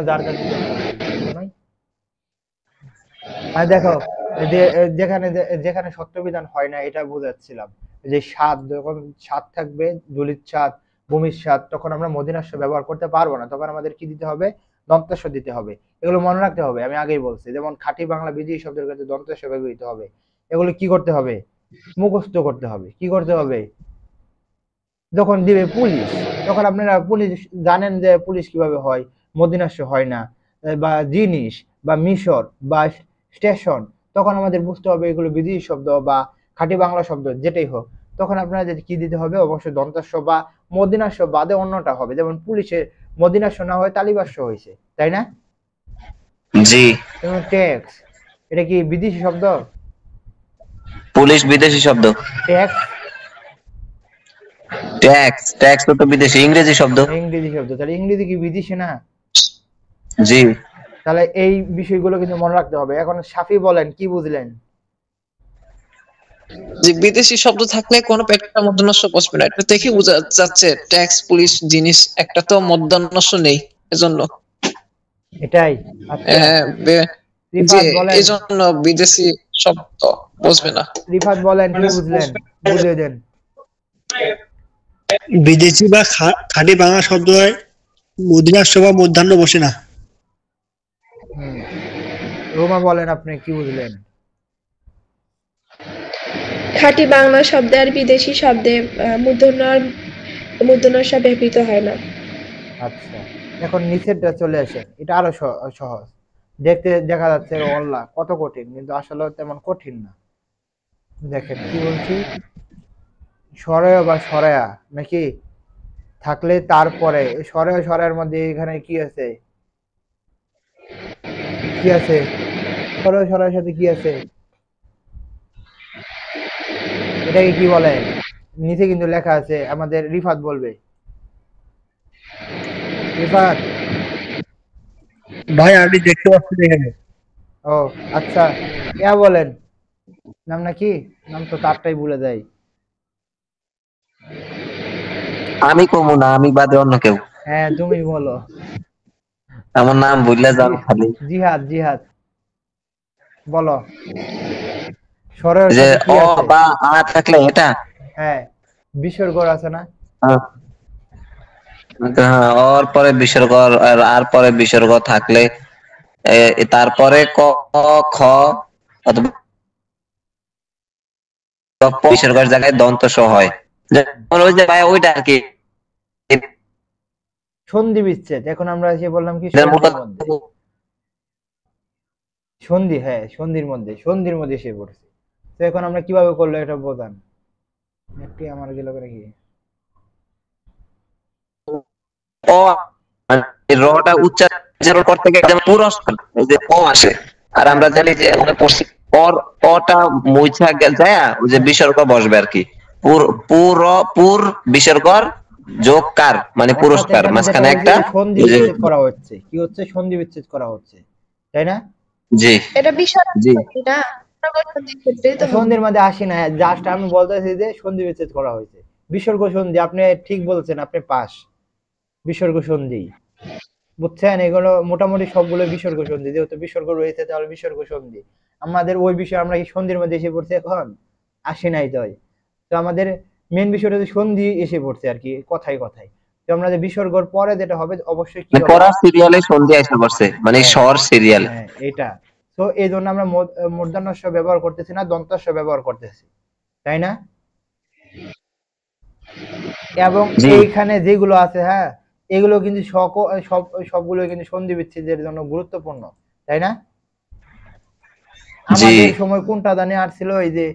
যার কাছে আর দেখো, যেখানে যেখানে সত্যবিধান হয় না, এটা বোঝাচ্ছিলাম যে স্বাদ, যখন স্বাদ থাকবে, দলিত স্বাদ, ভূমির স্বাদ, তখন আমরা মদিনাস্য ব্যবহার করতে পারবো না, তখন আমাদের কি দিতে হবে? দন্তাস্য দিতে হবে। এগুলো মনে রাখতে হবে, আমি আগেই বলছি। যেমন খাঁটি বাংলা বিদেশি শব্দের ক্ষেত্রে দন্তাস্য ব্যবহৃত হবে, এগুলো কি করতে হবে? মুখস্থ করতে হবে। কি করতে হবে? যখন দিবে পুলিশ, তখন আপনারা পুলিশ জানেন যে পুলিশ কিভাবে হয়, মদিনাস্য হয় না, বা জিনিস বা মিশর বা স্টেশন, তখন আমাদের বুঝতে হবে এগুলো বিদেশি শব্দ বা খাঁটি বাংলা শব্দ যেটাই হোক, তখন আপনারা কি দিতে হবে? অবশ্যই দন্তাস্য বা মদিনাস্য বাদে অন্যটা হবে। যেমন পুলিশের মদিনাস্য না হয় তালিবাস্য হয়েছে, তাই না? জি। যেমন ট্যাক্স, এটা কি বিদেশি শব্দ? পুলিশ বিদেশি শব্দ। ট্যাক্স, ট্যাক্স, ট্যাক্স তো বিদেশি, ইংরেজি শব্দ। ইংরেজি শব্দ, তাহলে ইংরেজি কি বিদেশি না? জি। তাহলে এই বিষয়গুলো কিন্তু মনে রাখতে হবে। এখন শাফি বলেন, কি বুঝলেন? যে বিদেশি শব্দ থাকলে কোনো একটা মূর্ধন্যস্য বসবে না, এটা দেখে বোঝা যাচ্ছে। ট্যাক্স, পুলিশ, জিনিস, একটা তো মূর্ধন্যস্য নেই, এজন্য এটাই। এজন্য বিদেশি শব্দ বসবে না। রিফাত বলেন, কি বুঝলেন? বুঝিয়ে দেন। বিদেশি বা খাঁটি বাংলা শব্দ মদিনাস্য বা মূর্ধন্য বসে না। রোমা বলেন, আপনি কি বুঝলেন? খাঁটি বাংলা শব্দে আর বিদেশি শব্দে মূর্ধন্যস্য ব্যবহৃত হয় না। আচ্ছা, এখন নিচেরটা চলে আসেন, এটা আরো সহজ। দেখতে দেখা যাচ্ছে অল্লাহ কত কঠিন, কিন্তু আসলে তেমন কঠিন না। দেখেন কি বলছি, সরয় বা সরায়া নাকি থাকলে তারপরে সরয় সরায়ের মধ্যে এখানে কি আছে? কি আছে? সরয় সরায়ের সাথে কি আছে? এটাকে কি বলে? নিচে কিন্তু লেখা আছে, আমাদের রিফাত বলবে। রিফাত ভাই আমি দেখতে পাচ্ছি এখানে। ও আচ্ছা, ইয়া বলেন, নাম নাকি? নাম তো তারটাই ভুলে যাই। আমি কমু না, আমি বাদে অন্য কেউ। হ্যাঁ তুমি বলো। আমার নাম ভুলে যান খালি। জিহাদ, জিহাদ বলো। স্বরের যে সাথে কি অ আছে? বা আ থাকলে এটা, হ্যাঁ, বিসর্গ আছে না? হ্যাঁ, ওর পরে বিসর্গ আর পরে বিসর্গ থাকলে তারপরে ক খ অথবা বিসর্গের জায়গায় দন্ত স হয়, যেমন ওই যে ভাই ওইটা আর কি। সন্ধি বিচ্ছেদ। এখন আমরা এসে বললাম কি এটার সন্ধির মূলত- মধ্যে। সন্ধি, হ্যাঁ সন্ধির মধ্যে এসে পড়ছে। তো এখন আমরা কিভাবে করলো এটা বোঝান একটি আমার গেল করে কি অ মানে রটা উচ্চারণ করতে গেলে যেমন পুরস্কার এই যে অ আসে, আর আমরা জানি যে আমরা পড়ছি অর, অটা মুইছা যায় ওই যে বিসর্গ বসবে আর কি। পুর বিসর্গর যোগ কার মানে অর্থাৎ পুরস্কার, এখানে যেটা মাঝখানে হয়েছে একটা সন্ধি ওই যে- বিচ্ছেদ করা হচ্ছে। কি হচ্ছে? সন্ধি বিচ্ছেদ করা হচ্ছে, তাই না? জি এটা বিশাল জি না সন্ধির ক্ষেত্রেই তো সন্ধির মধ্যে আসি না, জাস্ট আমি বলতেছি যে সন্ধি বিচ্ছেদ করা হয়েছে। বিসর্গ সন্ধি, আপনি ঠিক বলছেন, আপনি পাস। বিসর্গ সন্ধি, বুঝছেন? এগুলো মোটামুটি সবগুলো বিসর্গ সন্ধি, যেহেতু বিসর্গ রয়েছে তাহলে বিসর্গ সন্ধি। আমাদের ওই বিষয় আমরা কি সন্ধির মধ্যে এসে পড়ছি এখন? আসি নাই তাই। তো আমাদের মেন বিষয়টা হচ্ছে সন্ধি এসে পড়ছে আর কি, কথায় কথায়। তো আমরা যে বিসর্গর পরে যেটা হবে অবশ্যই কি মানে হবে? পড়ার সিরিয়ালে সন্ধি আসা করছে, মানে হ্যাঁ, স্বর সিরিয়াল। হ্যাঁ এটা। তো এই জন্য আমরা মূর্ধন্য ব্যবহার করতেছি না, দন্তাস্ব ব্যবহার করতেছি, তাই না? এবং জি এইখানে যেগুলো আছে, হ্যাঁ এগুলো কিন্তু সবগুলো কিন্তু সন্ধি বিচ্ছেদের জন্য গুরুত্বপূর্ণ, তাই না? জি আমাদের সময় কোনটা জানি আসছিল, এই যে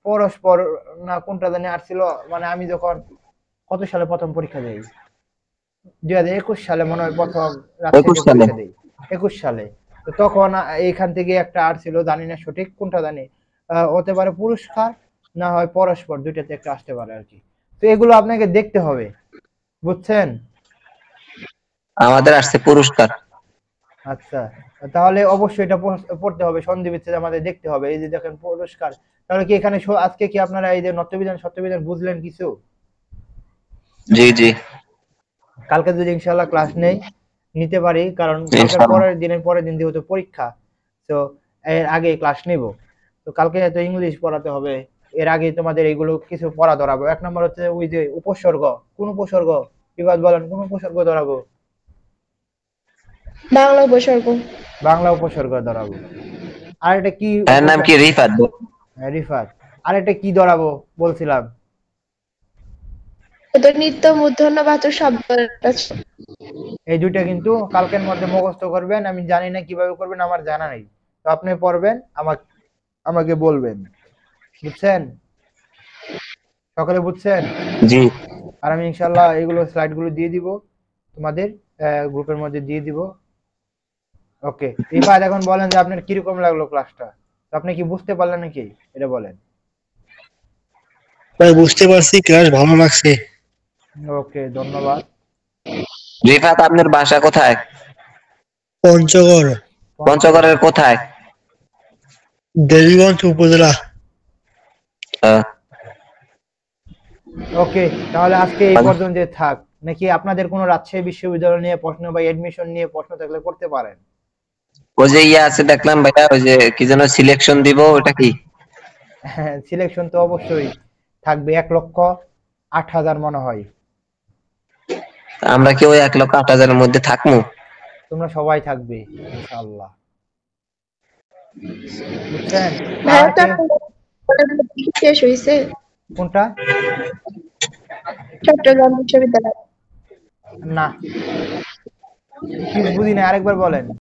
পরস্পর না কোনটা জানি আসছিল, মানে আমি যখন কত সালে প্রথম পরীক্ষা দেই, 2021 সালে মনে হয় প্রথম 21 রাজশাহীতে সালে। পরীক্ষা দেই, 21 সালে। তো তখন এইখান থেকে একটা আসছিল, জানি না সঠিক কোনটা জানি, হতে পারে পুরস্কার না হয় পরস্পর, দুইটাতে একটা আসতে পারে আর কি। তো এগুলো আপনাকে দেখতে হবে, বুঝছেন? আমাদের আসছে পুরস্কার। আচ্ছা, তাহলে অবশ্যই এটা পড়তে হবে, সন্ধি বিচ্ছেদ আমাদের দেখতে হবে। এই যে দেখেন পুরস্কার, তাহলে কি এখানে আজকে কি আপনারা এই যে নত্যবিধান সত্যবিধান বুঝলেন কিছু? জি জি কালকে যদি ইনশাআল্লাহ ক্লাস নিতে পারি, কারণ কালকে ইনশাআল্লাহ। পরের দিন যেহেতু পরীক্ষা, তো এর আগে ক্লাস নিব। তো কালকে তো ইংলিশ পড়াতে হবে, এর আগে তোমাদের এইগুলো কিছু পড়া ধরাবো। এক নম্বর হচ্ছে ওই যে উপসর্গ। কোন উপসর্গ? বিবাদ বলেন, কোন উপসর্গ ধরাবো? বাংলা উপসর্গ। বাংলা উপসর্গ ধরাবো। আর এটা কি এর নাম কি? রিফাত। রিফাত। আর এটা কি ধরাবো বলছিলাম? তো নিত্য মূর্ধন্য বাচক শব্দ আছে। এই দুইটা কিন্তু কালকের মধ্যে মুখস্থ করবেন। আমি জানি না কিভাবে করবেন, আমার জানা নেই। তো আপনি পড়বেন, আমাকে বলবেন, বুঝছেন? সকলে বুঝছেন? জি আর আমি ইনশাআল্লাহ এগুলো স্লাইড গুলো দিয়ে দিব তোমাদের গ্রুপের মধ্যে দিয়ে দিব। ওকে, রিফাত এখন বলেন যে আপনার কিরকম লাগলো ক্লাসটা? তো আপনি কি বুঝতে পারলেন নাকি এটা বলেন। ভাই বুঝতে পারছি, ক্লাস ভালো লাগছে। ওকে, ধন্যবাদ। রিফাত আপনার বাসা কোথায়? পঞ্চগড়, পঞ্চগড়ের কোথায়? দেবীগঞ্জ উপজেলা। আহ, ওকে, তাহলে আজকে এই আচ্ছা। পর্যন্ত থাক। নাকি আপনাদের কোনো রাজশাহী বিশ্ববিদ্যালয় নিয়ে প্রশ্ন বা এডমিশন নিয়ে প্রশ্ন থাকলে করতে পারেন। ওই যে ইয়ে আছে দেখলাম ভাইয়া, ওই যে কি যেন সিলেকশন দিব, ওটা কি? হ্যাঁ, সিলেকশন তো অবশ্যই থাকবে, 1,08,000 মনে হয়। আমরা কি ওই 1,08,000-এর মধ্যে থাকবো? তোমরা সবাই থাকবে ইনশাআল্লাহ, বুঝছেন? ভাইয়া তো আমাকে শেষ হয়েছে কোনটা? চট্টগ্রাম বিশ্ববিদ্যালয়। না, কি বুঝি না, আরেকবার বলেন।